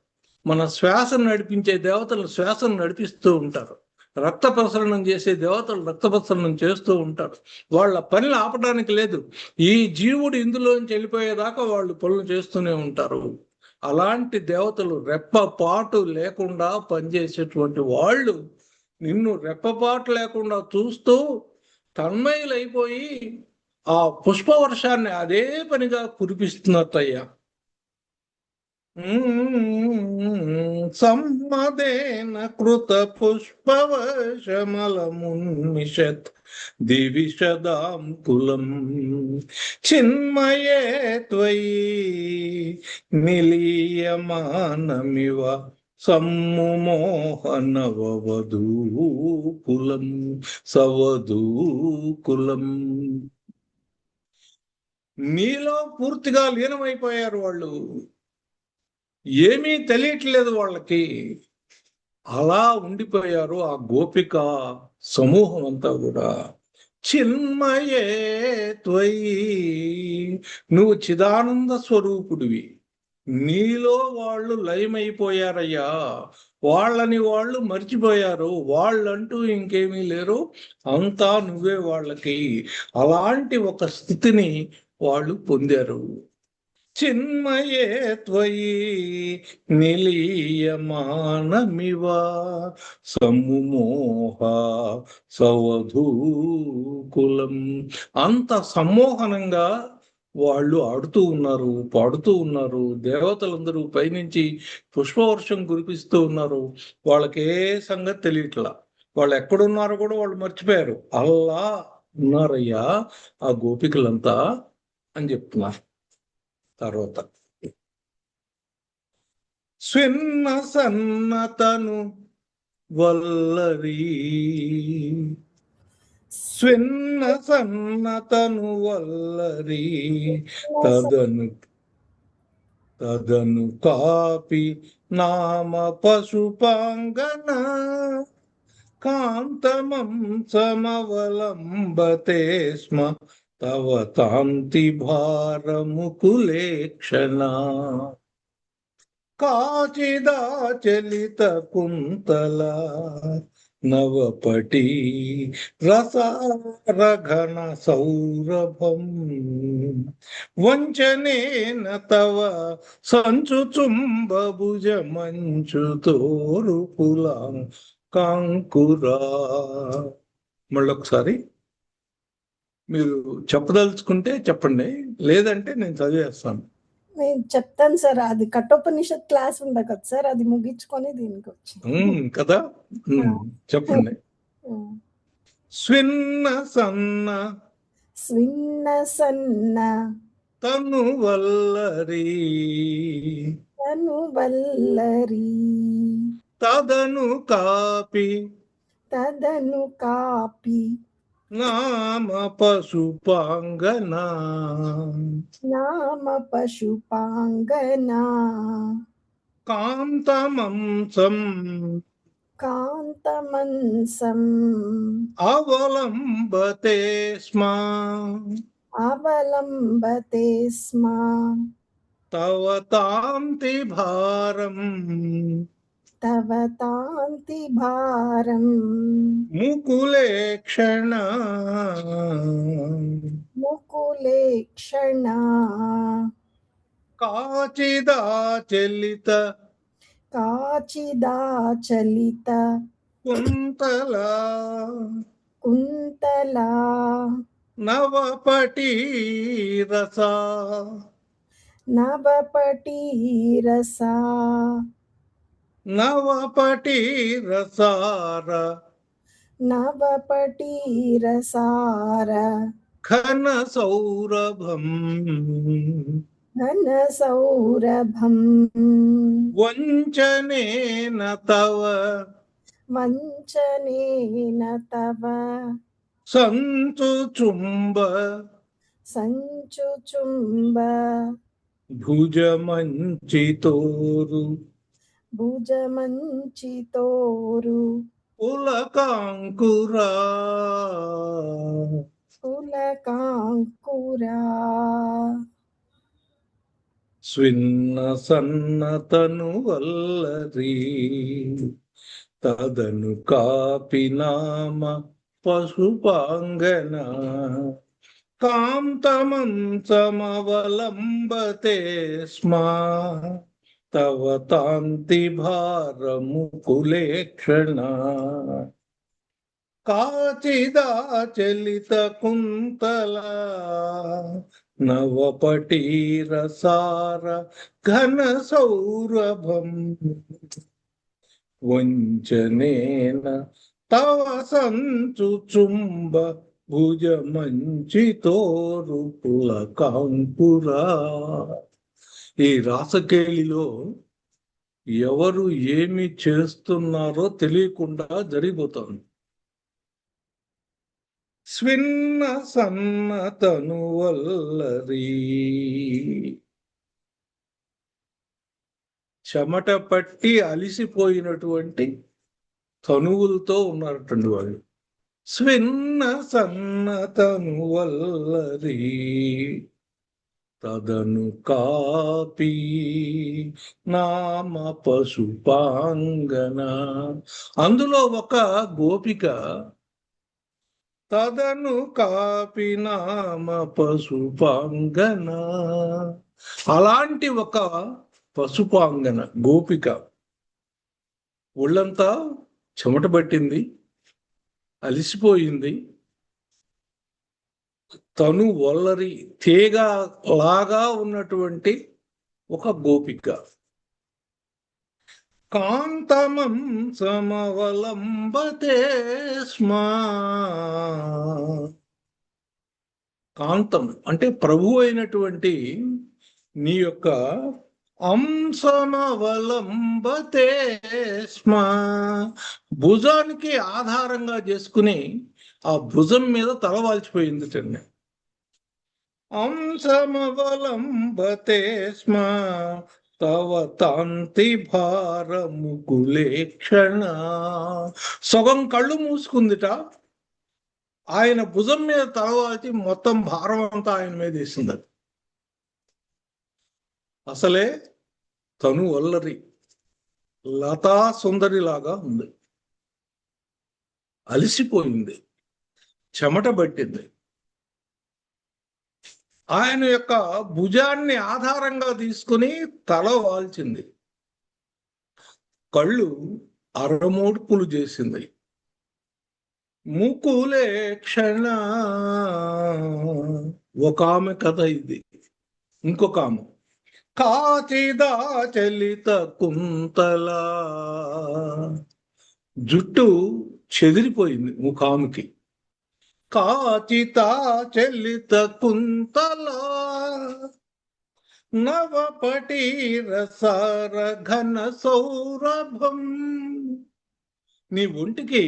A: మన శ్వాసను నడిపించే దేవతలు శ్వాసను నడిపిస్తూ ఉంటారు. రక్త ప్రసరణం చేసే దేవతలు రక్త ప్రసరణం చేస్తూ ఉంటారు. వాళ్ళ పనులు ఆపడానికి లేదు. ఈ జీవుడు ఇందులోంచి వెళ్ళిపోయేదాకా వాళ్ళు పనులు చేస్తూనే ఉంటారు. అలాంటి దేవతలు రెప్పపాటు లేకుండా పనిచేసేటువంటి వాళ్ళు నిన్ను రెప్పపాటు లేకుండా చూస్తూ తన్మయులైపోయి ఆ పుష్పవర్షాన్ని అదే పనిగా కురిపిస్తున్నట్టయ్యా. సమ్మదేన కృత పుష్పవశమలమున్మిషత్ దివిషదాం కులం చిన్మయే త్వయి నిలీయమానమివ సమ్ముమోహనవవధూకులం సవధూకులం. నీలో పూర్తిగా లీనమైపోయారు వాళ్ళు. ఏమీ తెలియట్లేదు వాళ్ళకి. అలా ఉండిపోయారు ఆ గోపిక సమూహం అంతా కూడా. చిన్మయే త్వయి, నువ్వు చిదానంద స్వరూపుడివి. నీలో వాళ్ళు లయమైపోయారయ్యా. వాళ్ళని వాళ్ళు మర్చిపోయారు. వాళ్ళంటూ ఇంకేమీ లేరు, అంతా నువ్వే వాళ్ళకి. అలాంటి ఒక స్థితిని వాళ్ళు పొందారు. చిన్మయే త్వయి నిలీయమానమివ సమ్ముమోహ సవధూకులం. అంత సమ్మోహనంగా వాళ్ళు ఆడుతూ ఉన్నారు, పాడుతూ ఉన్నారు. దేవతలందరూ పైనుంచి పుష్పవర్షం కురిపిస్తూ ఉన్నారు. వాళ్ళకే సంగతి తెలియట్లా. వాళ్ళు ఎక్కడున్నారో కూడా వాళ్ళు మర్చిపోయారు. అలా ఉన్నారయ్యా ఆ గోపికలంతా అని చెప్తున్నారు. తర్వాత స్విన్న సన్నతను వల్లరి, స్విన్న సన్నతను వల్లరి తదను కాపి నామ పశుపాంగన కాంతమం సమవలంబతే స్మ తవ తాంతి భారముకులేక్షణ కాచిదాచలిత కుంతల నవపటి రసారఘన సౌరభం వంచనేన తవ సంచుచుంబభుజ మంచు తోరుపులా కాంకురా. మళ్ళొకసారి మీరు చెప్పదలుచుకుంటే చెప్పండి, లేదంటే నేను చదివేస్తాను.
D: నేను చెప్తాను సార్. అది కఠోపనిషత్ క్లాస్ ఉందా కదా సార్, అది ముగించుకొని దీనికి వచ్చి
A: కదా. చెప్పండి. స్విన్న సన్న
D: స్విన్న సన్న
A: తను వల్లరి తదను కాపి నామ పశుపాంగనా కాంతమంసం అవలంబతే స్మ తవ తాంతి భారం ముకులేక్షణ కాచిదాచలిత కుంతల నవపటి రసార ఘన సౌరభం వంచనేన తవ
D: వంచనేన తవ
A: సంచుచుంబ
D: సంచుచుంబ
A: భుజమంచితోరు
D: భుజమంచితోరు
A: పులకాంకురా
D: పులకాంకురా
A: స్విన్న సన్నతను వల్లరి తదను కాపినామ పశుపాంగన కాంతమంచమవలంబతే స్మా తవ తాంతి భారముకులేక్షణ కాచిదాచలిత కుంతల నవపటీరసార ఘన సౌరభం వంచనేన తవ సంచుచుంబ భుజమంచితోరు పులకాంకురా. ఈ రాసకేళిలో ఎవరు ఏమి చేస్తున్నారో తెలియకుండా జరిగిపోతుంది. స్విన్న సన్నతను వల్లరి చెమట పట్టి అలిసిపోయినటువంటి తనువులతో ఉన్నారటండి వాళ్ళు. స్విన్న సన్నతను వల్లరి తదను కాపి నామ పశుపాంగన. అందులో ఒక గోపిక తదను కాపి నామ పశుపాంగన. అలాంటి ఒక పశుపాంగన గోపిక ఒళ్ళంతా చెమట పట్టింది, అలిసిపోయింది, తను వల్లరి తీగ లాగా ఉన్నటువంటి ఒక గోపిక. కాంతమం సమవలంబతే స్మా. కాంతం అంటే ప్రభు అయినటువంటి నీ యొక్క అంశమవలంబతే స్మా, భుజానికి ఆధారంగా చేసుకుని ఆ భుజం మీద తలవాల్చిపోయింది చెంది. అంశమవలంబతే స్మా తవ తాంతి భారముకులేక్షణ. సగం కళ్ళు మూసుకుందిట, ఆయన భుజం మీద తలవాల్చి మొత్తం భారం అంతా ఆయన మీద వేసింది. అసలే తను వల్లరి లతా సుందరిలాగా ఉంది, అలిసిపోయింది, చెమట పట్టింది. ఆయన యొక్క భుజాన్ని ఆధారంగా తీసుకుని తల వాల్చింది, కళ్ళు అరమోడ్పులు చేసింది. ముకులే క్షణ. ఒక ఆమె కథ ఇది. ఇంకొక ఆమె కాచిదా చలిత కుంతల, జుట్టు చెదిరిపోయింది ముఖాముకి. కాచితా చలిత కుంతల నవపటీరసార ఘన సౌరభం. నీ ఒంటికి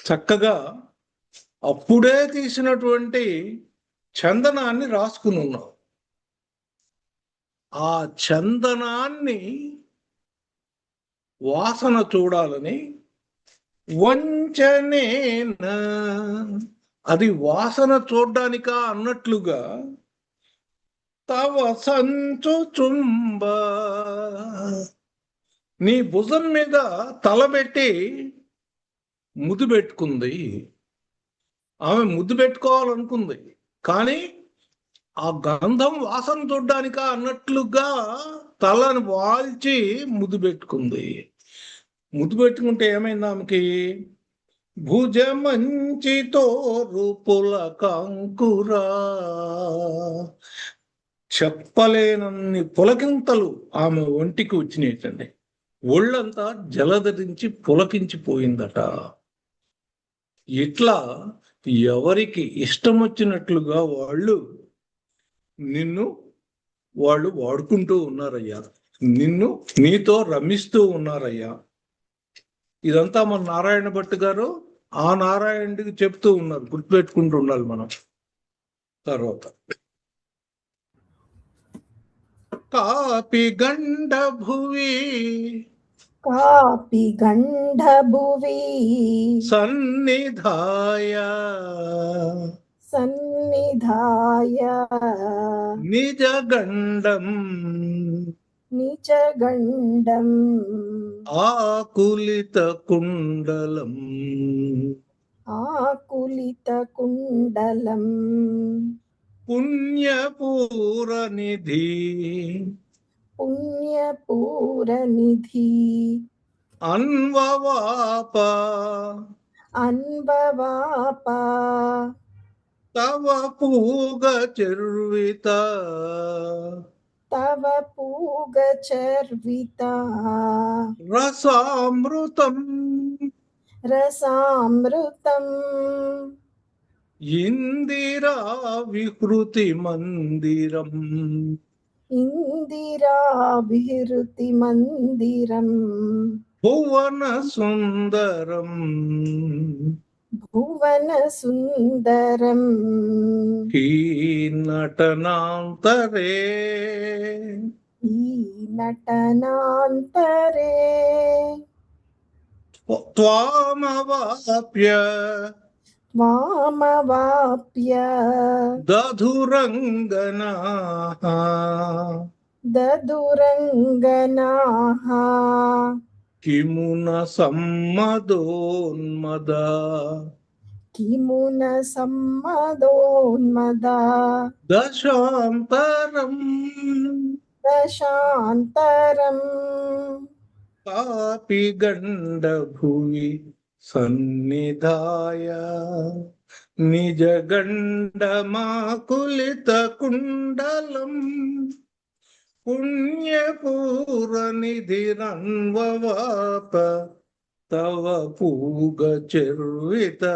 A: చక్కగా అప్పుడే తీసినటువంటి చందనాన్ని రాసుకుని ఉన్నావు. ఆ చందనాన్ని వాసన చూడాలని వంచనేన, అది వాసన చూడ్డానికా అన్నట్లుగా తవ సంచుచుంబ, నీ భుజం మీద తలబెట్టి ముద్దు పెట్టుకుంది. ఆమె ముద్దు పెట్టుకోవాలనుకుంది, కానీ ఆ గంధం వాసన చూడ్డానికా అన్నట్లుగా తలను వాల్చి ముద్దు పెట్టుకుంది. ముద్దు పెట్టుకుంటే ఏమైంది ఆమెకి? భుజమంచితో పులకాంకురా, చెప్పలేనన్ని పులకింతలు ఆమె ఒంటికి వచ్చినాయిటండి. ఒళ్ళంతా జలధరించి పులకించిపోయిందట. ఇట్లా ఎవరికి ఇష్టం వచ్చినట్లుగా నిన్ను వాడుకుంటూ ఉన్నారయ్యా, నీతో రమిస్తూ ఉన్నారయ్యా. ఇదంతా మన నారాయణ భట్ గారు ఆ నారాయణుడికి చెప్తూ ఉన్నారు, గుర్తుపెట్టుకుంటూ ఉండాలి మనం. తర్వాత కాపి గండ భువి
D: కాపి గండ భువి
A: సన్నిధాయ
D: సన్నిధాయ
A: నిజ గండం
D: నిజ గండం
A: ఆకులిత కుండలం
D: ఆకులిత కుండలం
A: పుణ్యపూరనిధి
D: పుణ్యపూరనిధి
A: అన్వవాప
D: అన్వవాప
A: తవ పూగ చర్విత
D: తవ పూగ చర్విత
A: రసామృతం
D: రసామృతం
A: ఇందిరా విహృతి మందిరం
D: ఇందిరాభిరుతి మందిరం
A: భువన సుందరం
D: భువన సుందరం
A: ఈ నటనాంతరే
D: ఈ నటనాంతరే
A: త్వామవాప్య
D: వామవాప్య
A: దధురంగనా
D: దదురంగనాః
A: కిమున సమ్మదోన్మద
D: కిమున సమ్మదోన్మద
A: దశాంతరం
D: దశాంతరం
A: కాపి గండ భువి సన్నిధాయ నిజ గండమాకులిత కుండలం పుణ్యపూరనిధిరన్వవాప తవ పూగ చర్వితరసామృతం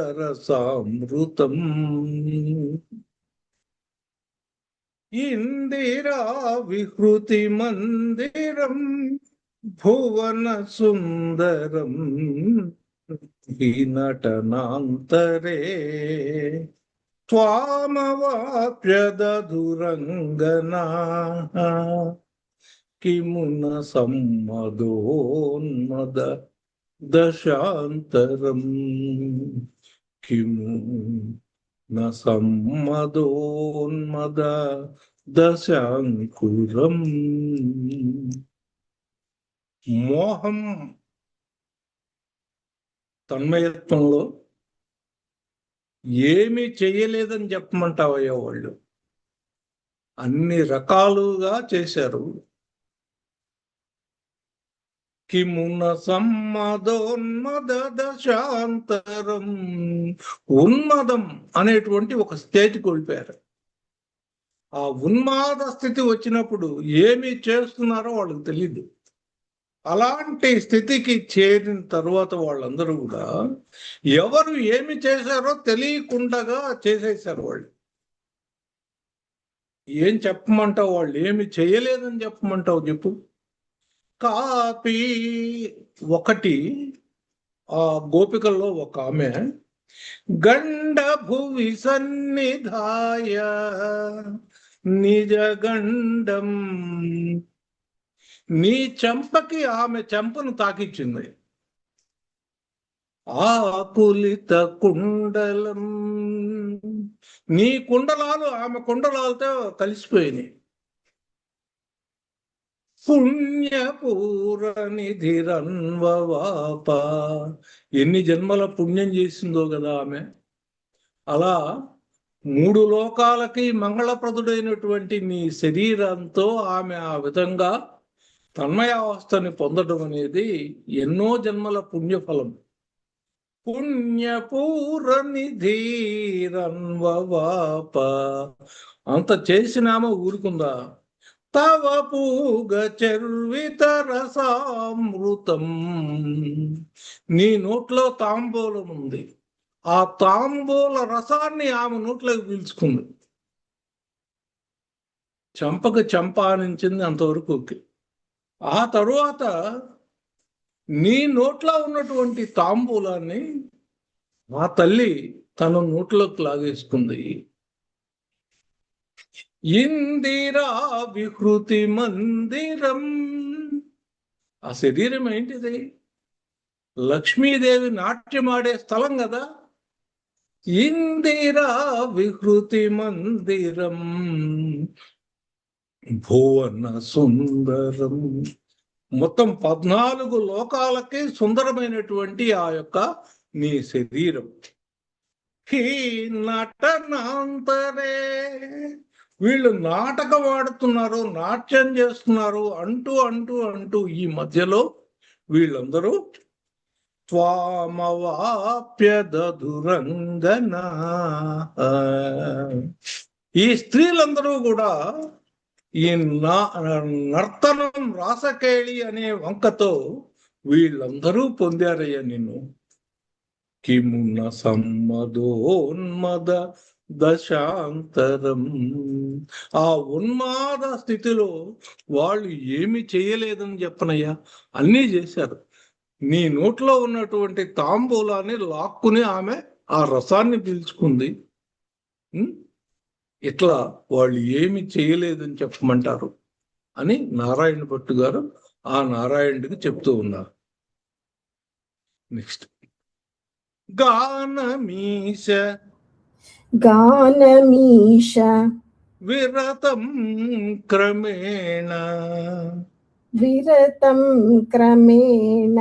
A: ఇందిరా విహృతి మందిరం భువన సుందరం ఈ నటనాంతరే త్వామవాప్యదధురంగనా కిమున సమ్మదోన్మద దశాంతరం కిము న సమ్మదోన్మద దశాంకురం. మోహం తన్మయత్వంలో ఏమి చెయ్యలేదని చెప్పమంటావయ్యా వాళ్ళు, అన్ని రకాలుగా చేశారు. కిమున సమ్మదోన్మద దశాంతరం, ఉన్మదం అనేటువంటి ఒక స్టేట్కి వెళ్ళిపోయారు. ఆ ఉన్మాద స్థితి వచ్చినప్పుడు ఏమి చేస్తున్నారో వాళ్ళకి తెలియదు. అలాంటి స్థితికి చేరిన తర్వాత వాళ్ళందరూ కూడా ఎవరు ఏమి చేశారో తెలియకుండా చేసేసారు. వాళ్ళు ఏం చెప్పమంటావు, వాళ్ళు ఏమి చేయలేదని చెప్పమంటావు చెప్పు. కాపీ ఒకటి, ఆ గోపికల్లో ఒక ఆమె గండ భువి సన్నిధాయ నిజ గండం, నీ చెంపకి ఆమె చెంపను తాకిచ్చింది. ఆకులిత కుండలం, నీ కుండలాలు ఆమె కుండలాలతో కలిసిపోయినాయి. పుణ్యపూరనిధిరన్వవాప, ఎన్ని జన్మల పుణ్యం చేసిందో కదా ఆమె. అలా 3 లోకాలకి మంగళప్రదుడైనటువంటి నీ శరీరంతో ఆమె ఆ విధంగా తన్మయావస్థని పొందడం అనేది ఎన్నో జన్మల పుణ్యఫలం. పుణ్యపూరనిధిరన్వవాప, అంత చేసినామో ఊరుకుందా. తవ పూగ చర్విత రసామృతం, నీ నోట్లో తాంబూలం ఉంది, ఆ తాంబూల రసాన్ని ఆమె నోట్లోకి పీల్చుకుంది. చెంపకు చెంప ఆనించింది అంతవరకు ఓకే. ఆ తరువాత నీ నోట్లో ఉన్నటువంటి తాంబూలాన్ని మా తల్లి తన నోట్లోకి లాగేసుకుంది. ఇందిరా విహృతి మందిరం. ఆ శరీరం ఏంటిది? లక్ష్మీదేవి నాట్యమాడే స్థలం కదా. ఇందిరా విహృతి మందిరం భువన సుందరం. మొత్తం 14 లోకాలకి సుందరమైనటువంటి ఆ యొక్క నీ శరీరం. హీ నటనాంతరే, వీళ్ళు నాటకం ఆడుతున్నారు, నాట్యం చేస్తున్నారు అంటూ అంటూ అంటూ ఈ మధ్యలో వీళ్ళందరూ త్వామవాప్యదధురంగనా. ఈ స్త్రీలందరూ కూడా ఈ నర్తనం రాసకేళి అనే వంకతో వీళ్ళందరూ పొందారయ్యా నిన్ను. కిమున సమ్మదోన్మద దశాంతరం. ఆ ఉన్మాద స్థితిలో వాళ్ళు ఏమి చేయలేదని చెప్పనయ్యా, అన్నీ చేశారు. నీ నోట్లో ఉన్నటువంటి తాంబూలాన్ని లాక్కుని ఆమె ఆ రసాన్ని పీల్చుకుంది. ఇట్లా వాళ్ళు ఏమి చేయలేదని చెప్పమంటారు అని నారాయణ భట్టు గారు ఆ నారాయణుడికి చెప్తూ ఉన్నారు. నెక్స్ట్, గానమీశ
D: గానమీశ
A: విరతం క్రమేణ
D: విరతం క్రమేణ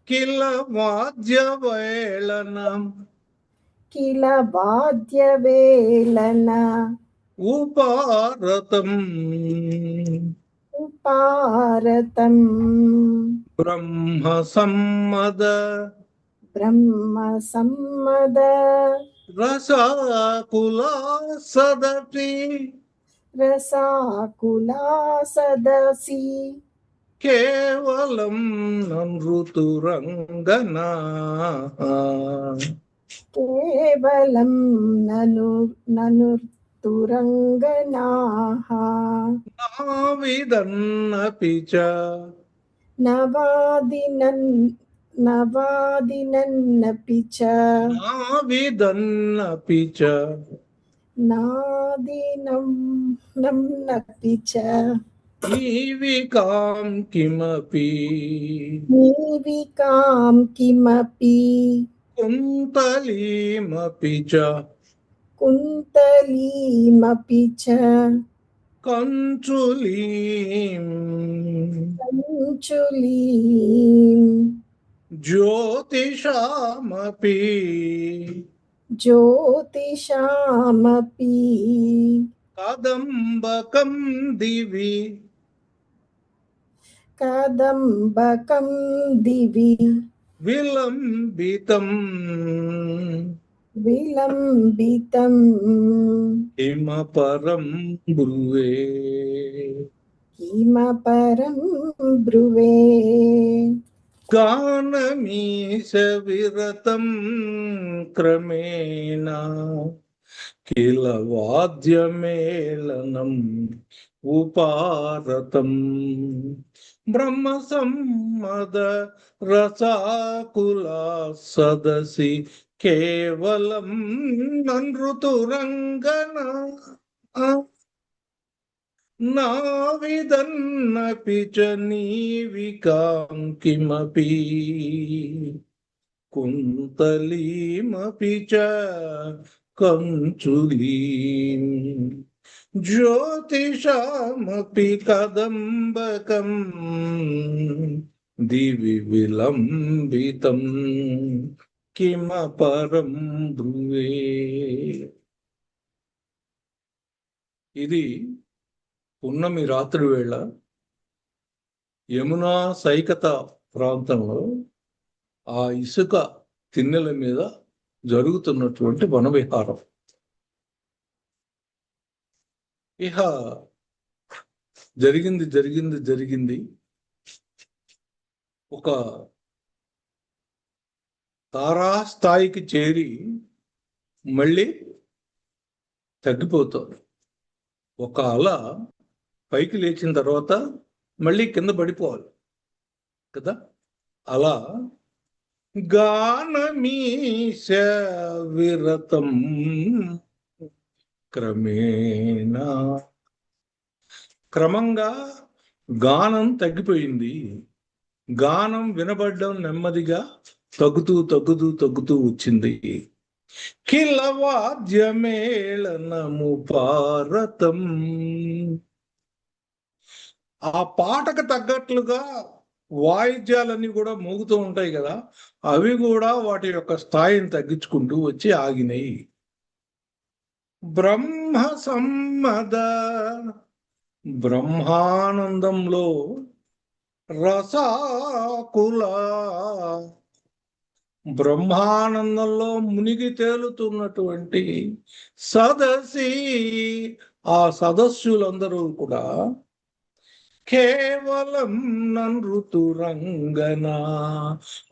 A: కిల వాద్యవేళనం
D: కిల వాద్యవేళన
A: ఉపారతం
D: ఉపారతం
A: బ్రహ్మ సమ్మద
D: బ్రహ్మ సమ్మద
A: రసాకులా సదపి
D: రసాకులా సదసి
A: కేవలం నృతురంగనా.
D: కేవలం నను తురంగనాః
A: నావిదన్నపి చ
D: నవాదినన్నపి చ
A: నావిదన్నపి చ
D: నాదినన్నపి చ
A: జీవికాం కిమపి
D: జీవికాం కిమపి
A: కుంతలీమపి చ
D: కుంతలీమపి చ
A: కంచులీం
D: కంచులీం
A: జ్యోతిషామపి
D: జ్యోతిషామపి
A: కదంబకం దివి
D: కదంబకం దివి
A: విలంబితం
D: విలంబితం
A: హిమ పరం బ్రువే
D: హిమ పరం బ్రువే
A: గానమీశ విరతం క్రమేణ కిల వాద్యమేళనం ఉపారతం బ్రహ్మ సమ్మద రసాకులా సదసి కేవలం నృతురంగనా. నావిదన్నపి చ నీవికాం కిమపి కుంతలీమపి చ కంచులీం జ్యోతిషామపి కదంబకం దివి విలంబితం కిమ పరం బ్రువే. ఇది పున్నమి రాత్రి వేళ యమునా సైకత ప్రాంతంలో ఆ ఇసుక తిన్నెల మీద జరుగుతున్నటువంటి వనవిహారం. ఇహ జరిగింది ఒక తారాస్థాయికి చేరి మళ్ళీ తగ్గిపోతుంది. ఒక అల పైకి లేచిన తర్వాత మళ్ళీ కింద పడిపోవాలి కదా. అలా గానమీశ విరతం క్రమేణా, క్రమంగా గానం తగ్గిపోయింది. గానం వినబడ్డం నెమ్మదిగా తగ్గుతూ వచ్చింది. కిలవాద్యమేళనము భారతం, ఆ పాటకు తగ్గట్లుగా వాయిద్యాలన్నీ కూడా మోగుతూ ఉంటాయి కదా, అవి కూడా వాటి యొక్క స్థాయిని తగ్గించుకుంటూ వచ్చి ఆగినాయి. బ్రహ్మ సమ్మద, బ్రహ్మానందంలో రసాకుల, బ్రహ్మానందంలో మునిగి తేలుతున్నటువంటి సదసి, ఆ సదస్సులందరూ కూడా కేవలం నృతురంగన,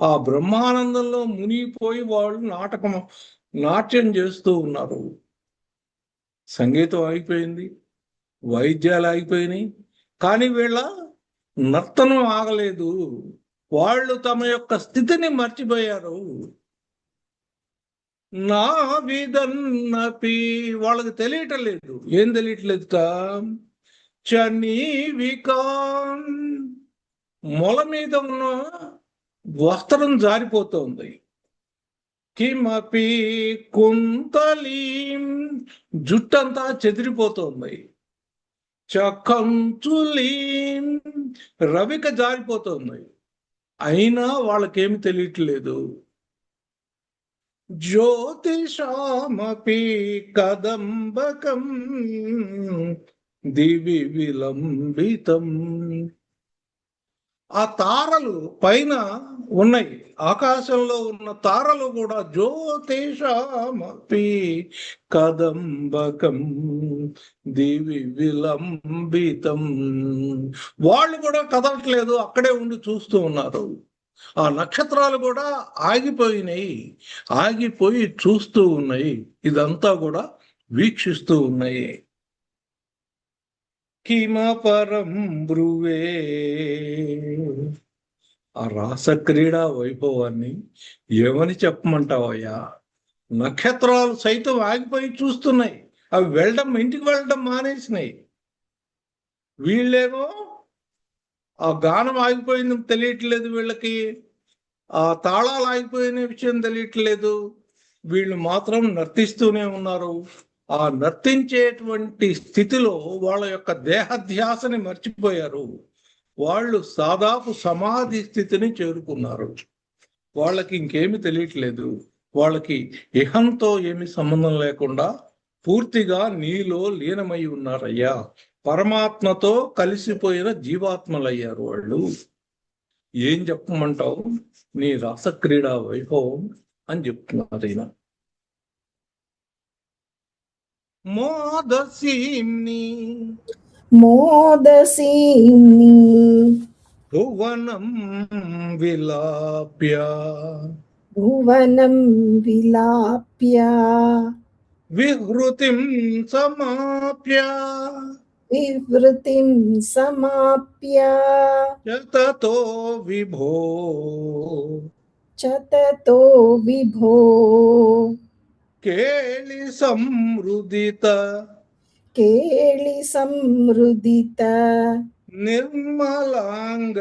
A: ఆ బ్రహ్మానందంలో మునిగిపోయి వాళ్ళు నాట్యం చేస్తూ ఉన్నారు. సంగీతం ఆగిపోయింది, వైద్యాలు ఆగిపోయినాయి, కానీ వీళ్ళ నర్తనం ఆగలేదు. వాళ్ళు తమ యొక్క స్థితిని మర్చిపోయారు. నా విదన్నపి, వాళ్ళకి తెలియటం లేదు. ఏం తెలియట్లేదు? చనీవికాన్, మొల మీద ఉన్న వస్త్రం జారిపోతుంది. కిమపి కుంతలీం, జుట్టంతా చెదిరిపోతుంది. చకంచులీం, రవిక జారిపోతుంది. అయినా వాళ్ళకేమి తెలియట్లేదు. జ్యోతిషామపి కదంబకం దివి విలంబితం, ఆ తారలు పైన ఉన్నాయి, ఆకాశంలో ఉన్న తారలు కూడా జ్యోతిషామపి కదంబకం దివి విలంబితం, వాళ్ళు కూడా కదలట్లేదు, అక్కడే ఉండి చూస్తూ ఉన్నారు. ఆ నక్షత్రాలు కూడా ఆగిపోయి చూస్తూ ఉన్నాయి. ఇదంతా కూడా వీక్షిస్తూ ఉన్నాయి. కిమపరం బ్రువే, ఆ రాసక్రీడా వైభవాన్ని ఏమని చెప్పమంటావయ్యా? నక్షత్రాలు సైతం ఆగిపోయి చూస్తున్నాయి, అవి ఇంటికి వెళ్ళడం మానేసినాయి. వీళ్ళేమో ఆ గానం ఆగిపోయింది తెలియట్లేదు వీళ్ళకి, ఆ తాళాలు ఆగిపోయిన విషయం తెలియట్లేదు. వీళ్ళు మాత్రం నర్తిస్తూనే ఉన్నారు. ఆ నర్తించేటువంటి స్థితిలో వాళ్ళ యొక్క దేహధ్యాసని మర్చిపోయారు. వాళ్ళు దాదాపు సమాధి స్థితిని చేరుకున్నారు. వాళ్ళకి ఇంకేమి తెలియట్లేదు. వాళ్ళకి ఇహంతో ఏమి సంబంధం లేకుండా పూర్తిగా నీలో లీనమై ఉన్నారయ్యా. పరమాత్మతో కలిసిపోయిన జీవాత్మలయ్యారు వాళ్ళు. ఏం చెప్పమంటావు నీ రాసక్రీడా వైభవం అని చెప్తున్నారు ఈయన. మోదసీమ్ని భువనం విలాప్య విహృతిం సమాప్య చతతో విభో కేళి సంరుదిత నిర్మలాంగ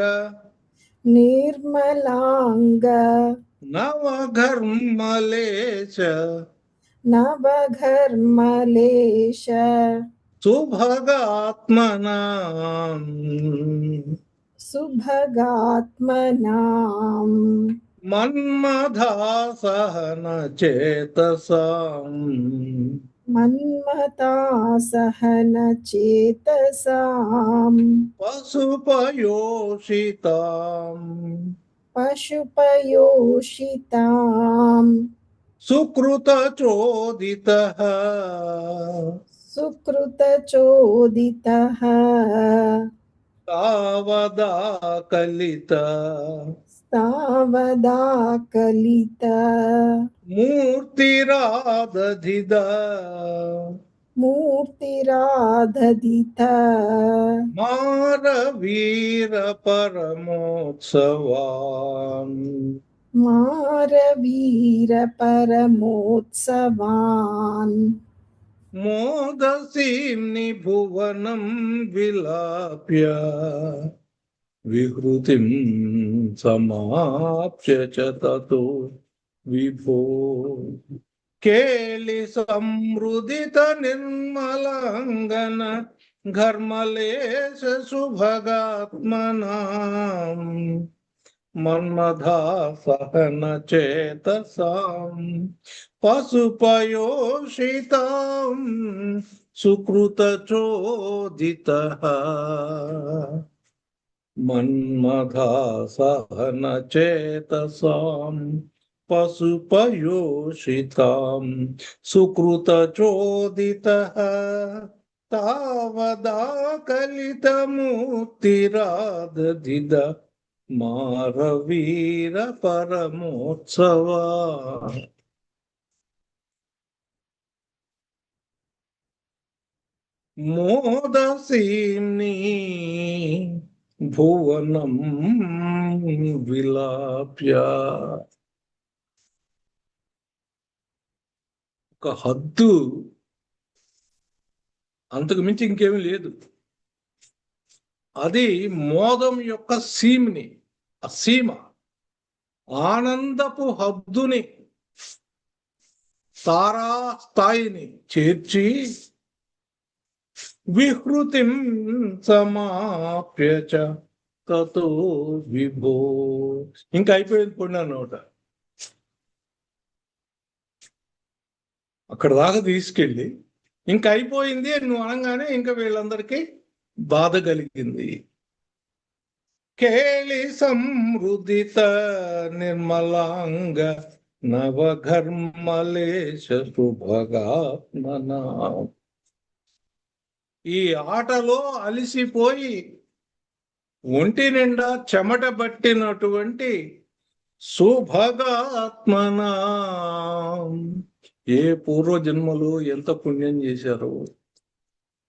A: నవఘర్మలేశ సుభగాత్మనా మన్మథాసహన చేతసాం పశుపయోషితాం సుకృతచోదితః తావదా కలిత మూర్తిరాదధిద
D: మూర్తిరాధదిత
A: మారవీర పరమోత్సవాన్
D: మారవీర పరమోత్సవాన్
A: మోదసీమ్ని భువనం విలాప్య విహృతిం సమాప్య చ తతో విభో కేళి సంవృదిత నిర్మలాంగన ఘర్మలేశ సుభగాత్మనాం మన్మథా సహన చేతసాం పశుపయోషితాం సుకృత చోదితః మన్మథా సహన చేతసాం పశుపయోషితాం సుకృత చోదితః తావదా కలితమూర్తిరాదదిద మారవీర పరమోత్సవా. మోదసీమ్ని భువనం విలాప్య. ఒక హద్దు, అంతకు మించి ఇంకేమీ లేదు. అది మోదం యొక్క సీమ్ని, ఆ సీమ, ఆనందపు హద్దుని, తారా స్థాయిని చేర్చి విహృతిం సమాప్య చ తతో విభో. ఇంకా అయిపోయింది పొండి అన్నమాట. అక్కడ దాకా తీసుకెళ్ళి ఇంకా అయిపోయింది అని నువ్వు అనగానే ఇంకా వీళ్ళందరికీ బాధ కలిగింది. కేళి సంవృదిత నిర్మలాంగ నవఘర్మలేశ సుభగాత్మనా. ఈ ఆటలో అలిసిపోయి ఒంటి నిండా చెమట పట్టినటువంటి సుభగాత్మనా, ఏ పూర్వజన్మలో ఎంత పుణ్యం చేశారో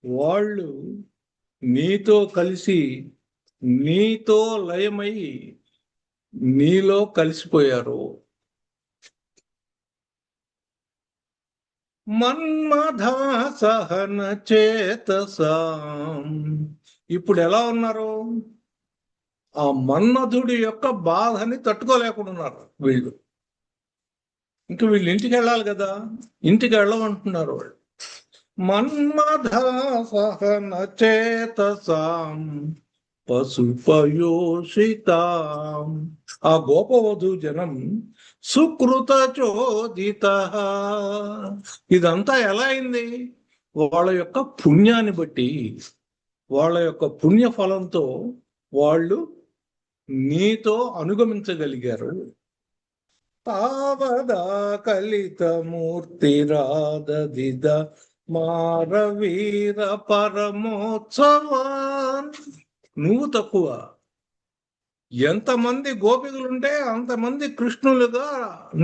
A: వాళ్ళు నీతో కలిసి నీతో లయమై నీలో కలిసిపోయారు. మన్మథా సహన చేతసాం. ఇప్పుడు ఎలా ఉన్నారు? ఆ మన్మధుడి యొక్క బాధని తట్టుకోలేకుండా ఉన్నారు వీళ్ళు. ఇంక వీళ్ళు ఇంటికి వెళ్ళాలి కదా, ఇంటికి వెళ్ళమంటున్నారు వాళ్ళు. మన్మథా సహన చేతసాం పశుపయోషితాం. ఆ గోపవధు జనం సుకృత చోదిత. ఇదంతా ఎలా అయింది? వాళ్ళ యొక్క పుణ్యాన్ని బట్టి, వాళ్ళ యొక్క పుణ్య ఫలంతో వాళ్ళు నీతో అనుగమించగలిగారు. తావదా కలిత మూర్తిరాదదిద మారవీర పరమోత్సవాన్. నువ్వు తక్కువ. ఎంతమంది గోపికలుంటే అంతమంది కృష్ణులుగా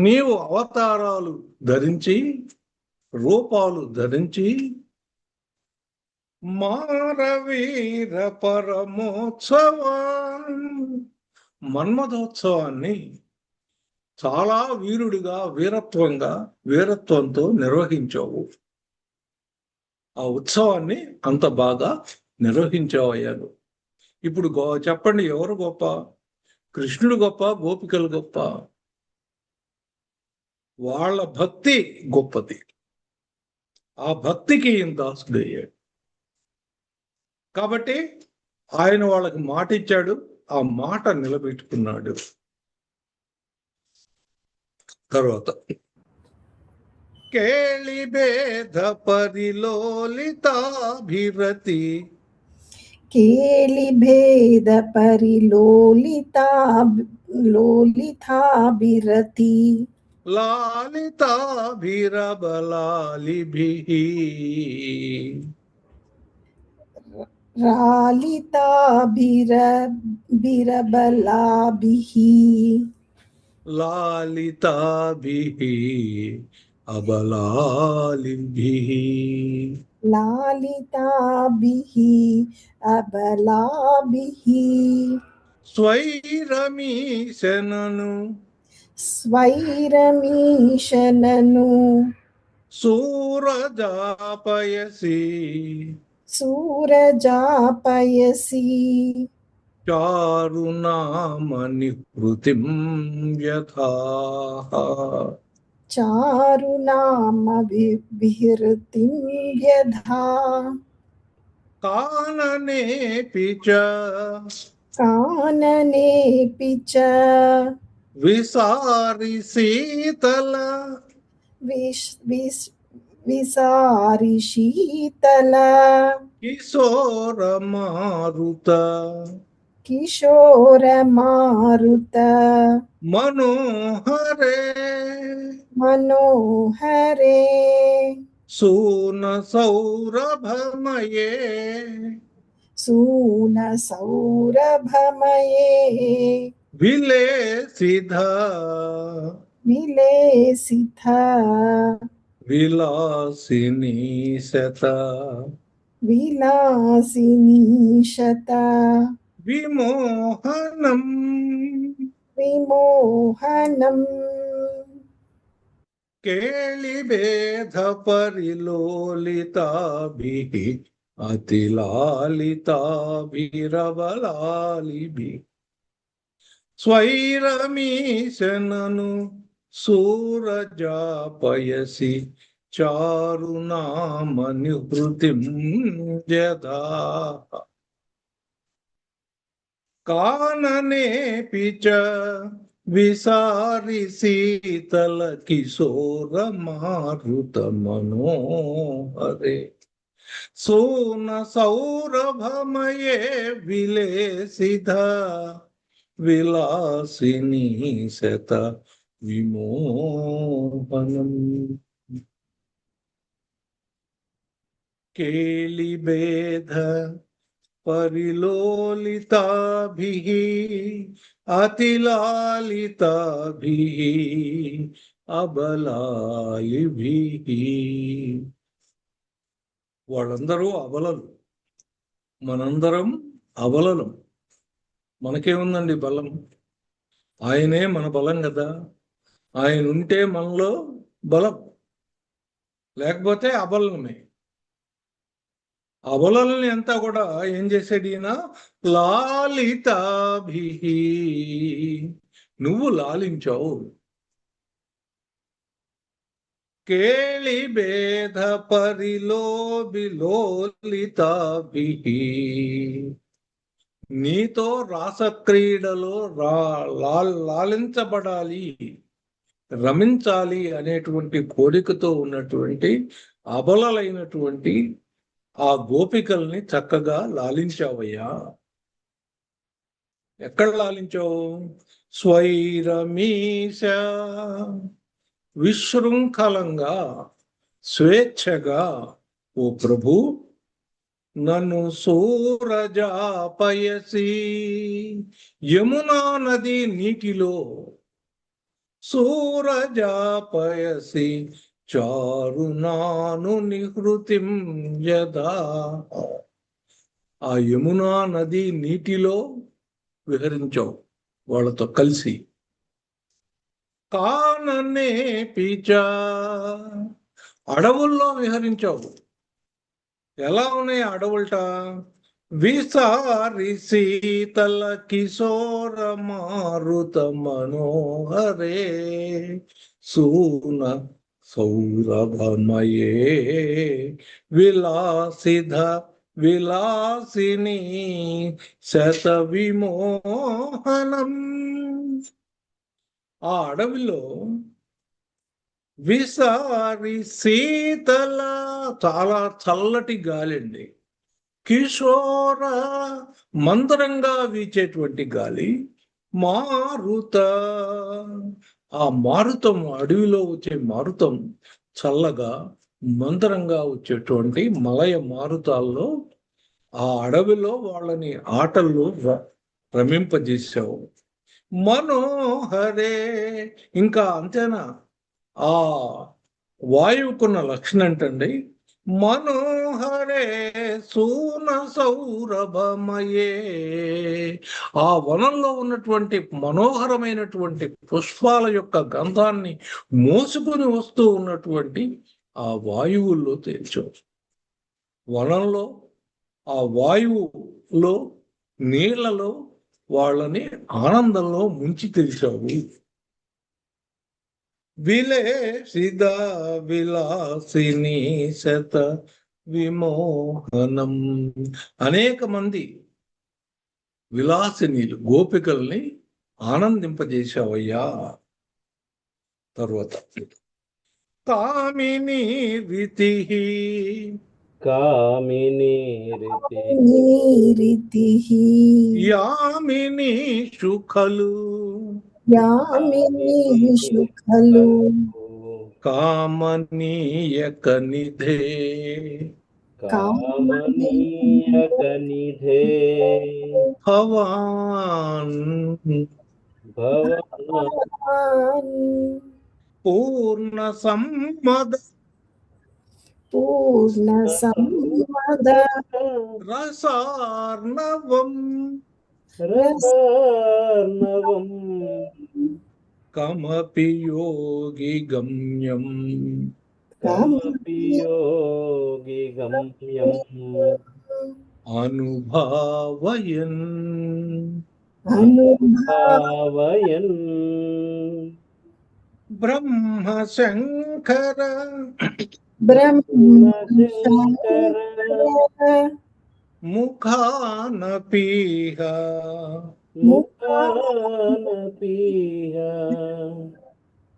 A: నీవు అవతారాలు ధరించి, రూపాలు ధరించి మారవీర పరమోత్సవాన్, మన్మథోత్సవాన్ని చాలా వీరుడిగా, వీరత్వంతో నిర్వహించావు. ఆ ఉత్సవాన్ని అంత బాగా నిర్వహించావయ్యాను. ఇప్పుడు చెప్పండి, ఎవరు గొప్ప? కృష్ణుడు గొప్ప, గోపికలు గొప్ప? వాళ్ళ భక్తి గొప్పది. ఆ భక్తికి ఈయన దాసుడయ్యాడు. కాబట్టి ఆయన వాళ్ళకి మాట ఇచ్చాడు, ఆ మాట నిలబెట్టుకున్నాడు. తర్వాత కేళి భేద పరిలోలితాభిరతి.
D: కేళి భేద పరిలోలితాభిరతి
A: లాలితాభిరబలాలిభిః.
D: లాలితాభిరబలాభిః.
A: లాలితాభిః అబలాలిభిః.
D: లాలితాభిః అబలాభిః
A: స్వైరమీశనను
D: స్వైరమీశనను
A: సూరజాపయసి
D: సూరజాపయసి
A: చారునామనిహృతిం యథా
D: చారునామ విహృతిం యథా
A: కాననేపి చ
D: కాననేపి చ
A: విసారి శీతల
D: విసారి శీతల
A: కిశోర మారుత
D: కిశోర మారుత
A: మనోహరే
D: మనోహరే
A: సూన సౌరభమయే
D: సూన సౌరభమయే
A: విలేసిధ
D: విలేసిత
A: విలాసిని శత
D: విలాసినీశత
A: విమోహనం
D: విమోహనం
A: కేళిభేద పరిలోలితాభిః అతిలాలితాభిరవలాలిభిః స్వైరమీశనను సూరజాపయసి చారునామనిహృతిం యథా కాననేపి చ విసారి శీతల కిశోర మారుత మనోహరే సోన సౌరభమయే విలేసిధ విలాసిని శత విమోహనం కేళిభేద పరిలోలితాభిః అతిలాలితాభిః అబలాలిభిః. వాళ్ళందరూ అబలలు, మనందరం అబలలం. మనకేముందండి బలం? ఆయనే మన బలం కదా. ఆయన ఉంటే మనలో బలం, లేకపోతే అబలమే. అబలని అంతా కూడా ఏం చేసాడు ఈయన? లాలితాభిః, నువ్వు లాలించావు. కేళిభేద పరిలోలితాభిః, నీతో రాసక్రీడలో లాలించబడాలి, రమించాలి అనేటువంటి కోరికతో ఉన్నటువంటి అబలలైనటువంటి ఆ గోపికల్ని చక్కగా లాలించావయ్యా. ఎక్కడ లాలించావు? స్వైరమీశ, విశృంఖలంగా, స్వేచ్ఛగా. ఓ ప్రభు, నన్ను సూరజాపయసి, యమునా నది నీటిలో సూరజాపయసి చారునాను నిహృతిం యదా, ఆ యమునా నది నీటిలో విహరించావు వాళ్ళతో కలిసి. కాననేపి చ, అడవుల్లో విహరించావు. ఎలా ఉన్నాయి అడవులట? విసారి శీతల కిశోర మారుత మనోహరే సూన సౌరభమయే విలాసిధ విలాసిని శత విమోహనం. ఆ అడవిలో విసారి శీతల, చాలా చల్లటి గాలి అండి. కిశోర, మందరంగా వీచేటువంటి గాలి. మారుత, ఆ మారుతం, అడవిలో వచ్చే మారుతం చల్లగా మందరంగా వచ్చేటువంటి మలయ మారుతాల్లో ఆ అడవిలో వాళ్ళని ఆటల్లో రమింపజేశావు. మనోహరే, ఇంకా అంతేనా? ఆ వాయువుకున్న లక్షణం ఏంటండి? మనోహరే సూన సౌరభమయే. ఆ వనంలో ఉన్నటువంటి మనోహరమైనటువంటి పుష్పాల యొక్క గంధాన్ని మోసుకుని వస్తూ ఉన్నటువంటి ఆ వాయువుల్లో తేల్చావు. వనంలో ఆ వాయువులో నీళ్లలో వాళ్ళని ఆనందంలో ముంచి తెలిసావు. విలేసిద విలాసిని శత విమోహనం. అనేక మంది విలాసినీలు గోపికల్ని ఆనందింపజేశావయ్యా. తర్వాత కామిని రీతి
C: కామిని రీతి
D: రీతిః
A: యామిని సుఖలు
D: యామినీషు ఖలు
A: కామనీయక నిధే.
C: కామనీయక నిధే
A: భవాన్
C: భవాన్
A: పూర్ణ సమ్మద
D: పూర్ణ సమ్మద
A: రసార్ణవం
C: రసార్ణవం
A: కమపి యోగి గమ్యం.
C: కమపి యోగి గమ్యం
A: అనుభావయన్
C: అనుభావయన్
A: బ్రహ్మ శంకర
D: బ్రహ్మ
C: శంకర
A: ముఖాన పీహ
C: ముఖానపీహ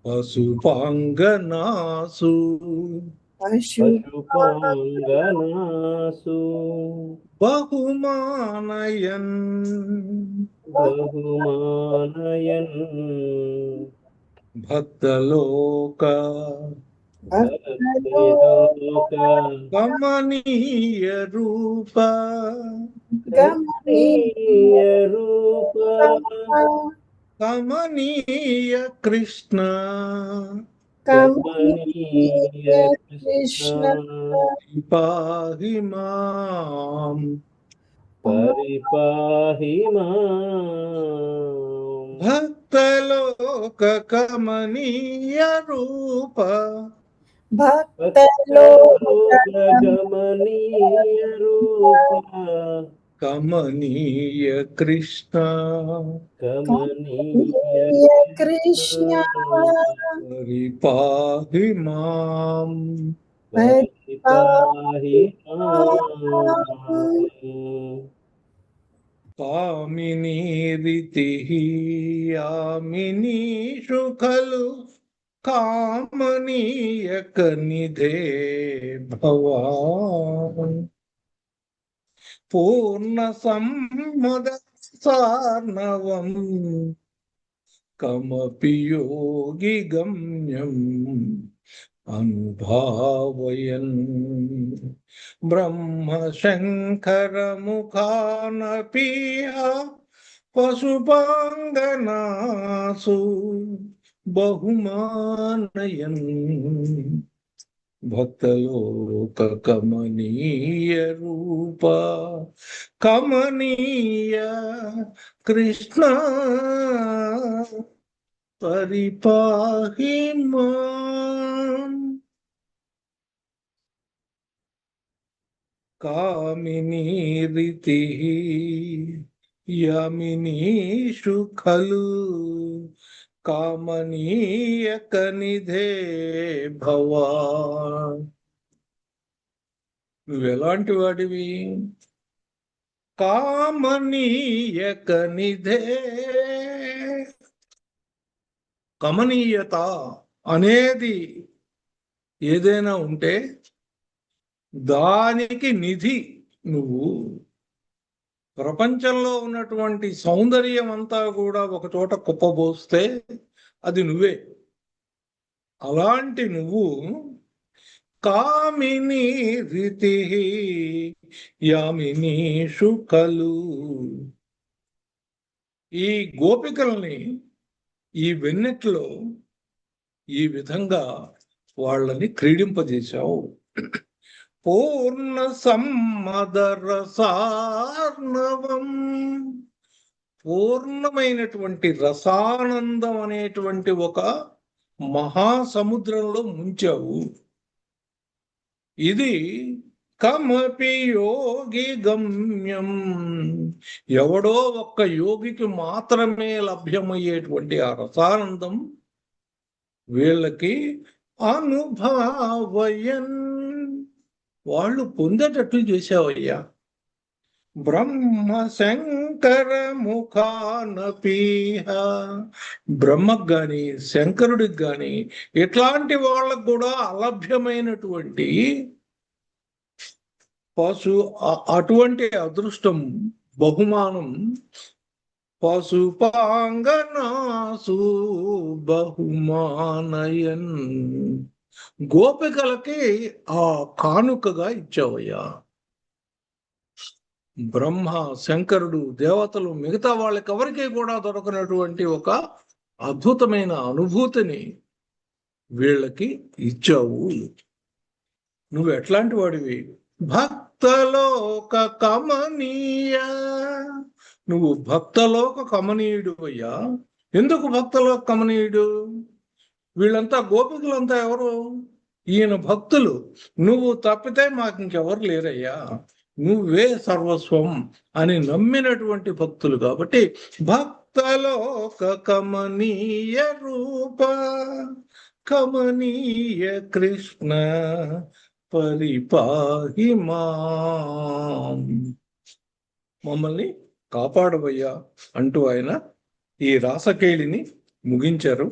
A: పశుపాంగనాసు
C: పశుపాంగనాసు
A: బహుమానయన్
C: బహుమానయన్
A: భక్తలోక
C: భక్తిలోక
A: కమనీయ రూప
C: గమనీయ రూప
A: కమనీయ కృష్ణ
C: కమనీయ
D: కృష్ణ
A: పాహి మాం.
C: పరిపాహి మాం
A: భక్తలోక కమనీయ రూప
D: భక్తలోక
C: గమనీయ రూప
A: కమనీయ కృష్ణ
C: కమనీయ
D: కృష్ణ
A: పరిపాహి మాం.
C: పరిపాహి మాం
A: కామినీ రీతి యామినీషు ఖలు కామనీయక నిధే భవాన్. పూర్ణ సమ్మద సార్ణవం కమపి యోగి గమ్యం అనుభావయన్. బ్రహ్మ శంకర ముఖాన పీహ పశుపాంగనాసు బహుమానయన్. భక్తలోక కమనీయ రూప కమనీయ కృష్ణ పరిపాహి మాం. కామినీ రీతి యామినీషు ఖలు కామనీయక నిధే భవాన్. నువ్వెలాంటి వాడివి? కామనీయక నిధే. కమనీయత అనేది ఏదైనా ఉంటే దానికి నిధి నువ్వు. ప్రపంచంలో ఉన్నటువంటి సౌందర్యం అంతా కూడా ఒక చోట కుప్పబోస్తే అది నువ్వే. అలాంటి నువ్వు కామిని రీతి యామినీషు ఖలు. ఈ గోపికల్ని ఈ వెన్నెట్లో ఈ విధంగా వాళ్ళని క్రీడింపజేశావు. పూర్ణ సమ్మదరసార్ణవం, పూర్ణమైనటువంటి రసానందం అనేటువంటి ఒక మహాసముద్రంలో ముంచావు. ఇది కమపి యోగి గమ్యం, ఎవడో ఒక్క యోగికి మాత్రమే లభ్యమయ్యేటువంటి ఆ రసానందం వీళ్ళకి అనుభావయన్, వాళ్ళు పొందేటట్లు చేశావయ్యా. బ్రహ్మ శంకర ముఖానపీహ, బ్రహ్మకు గాని శంకరుడికి గాని ఇట్లాంటి వాళ్ళకు కూడా అలభ్యమైనటువంటి అటువంటి అదృష్టం, బహుమానం పశుపాంగనాసు బహుమానయన్, గోపికలకి ఆ కానుకగా ఇచ్చావయ్యా. బ్రహ్మ శంకరుడు దేవతలు మిగతా వాళ్ళకి ఎవరికి కూడా దొరకనటువంటి ఒక అద్భుతమైన అనుభూతిని వీళ్ళకి ఇచ్చావు. నువ్వు ఎట్లాంటి వాడివి? భక్తలోక కమనీయ, నువ్వు భక్తలోక కమనీయుడు అయ్యా. ఎందుకు భక్తలోక కమనీయుడు? వీళ్ళంతా గోపికలంతా ఎవరు? ఈయన భక్తులు. నువ్వు తప్పితే మాకు ఇంకెవరు లేరయ్యా, నువ్వే సర్వస్వం అని నమ్మినటువంటి భక్తులు. కాబట్టి భక్తలోక కమనీయ రూప కమనీయ కృష్ణ పరిపాహి మాం, మమ్మల్ని కాపాడవయ్యా అంటూ ఆయన ఈ రాసకేళిని ముగించారు.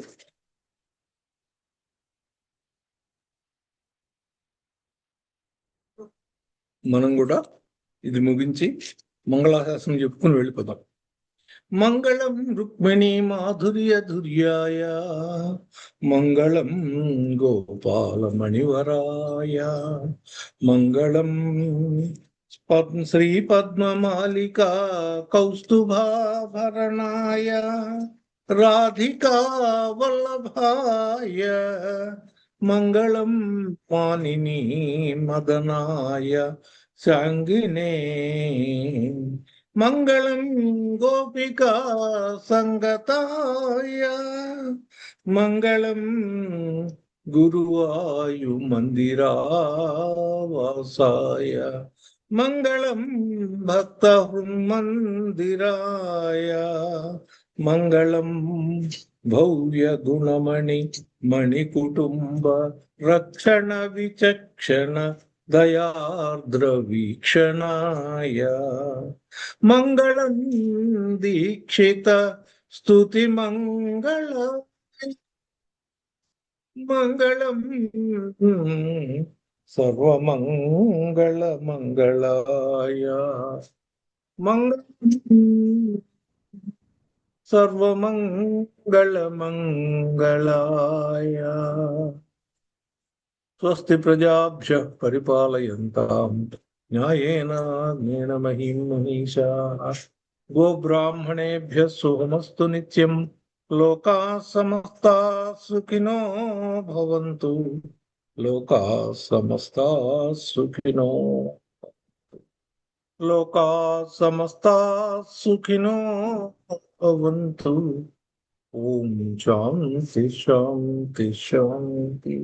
A: మనం కూడా ఇది ముగించి మంగళాశాసనం చెప్పుకుని వెళ్ళిపోదాం. మంగళం రుక్మిణీ మాధుర్య ధుర్యాయ, మంగళం గోపాలమణివరాయ, మంగళం శ్రీ పద్మమాలికా కౌస్తుభాభరణాయ, రాధికా వల్లభాయ, మంగళం మానిని మదనాయ శాంగినే, మంగళం గోపికా సంగతాయ, మంగళం గురువాయు మందిరావాసాయ, మంగళం భక్త మందిరాయ, మంగళం భవ్య గుణమణి మణికుటుంబ రక్షణ విచక్షణ దయార్ద్ర వీక్షణాయ, మంగళం దీక్షిత స్తుతి మంగళ, మంగళం సర్వమంగళ మంగళాయ, మంగళం సర్వమంగళ మంగళాయ. స్వస్తి ప్రజాభ్యః పరిపాలయంతాం న్యాయేన జ్ఞేన మహిం మనీషాః. గోబ్రాహ్మణేభ్యः శుభమస్తు నిత్యం. లోకాः సమస్తాः సుఖినో భవంతు. లోకాः సమస్తాः సుఖినో, లోకాः సమస్తాः సుఖినో భవంతు. ఓం శాంతి శాంతి శాంతి.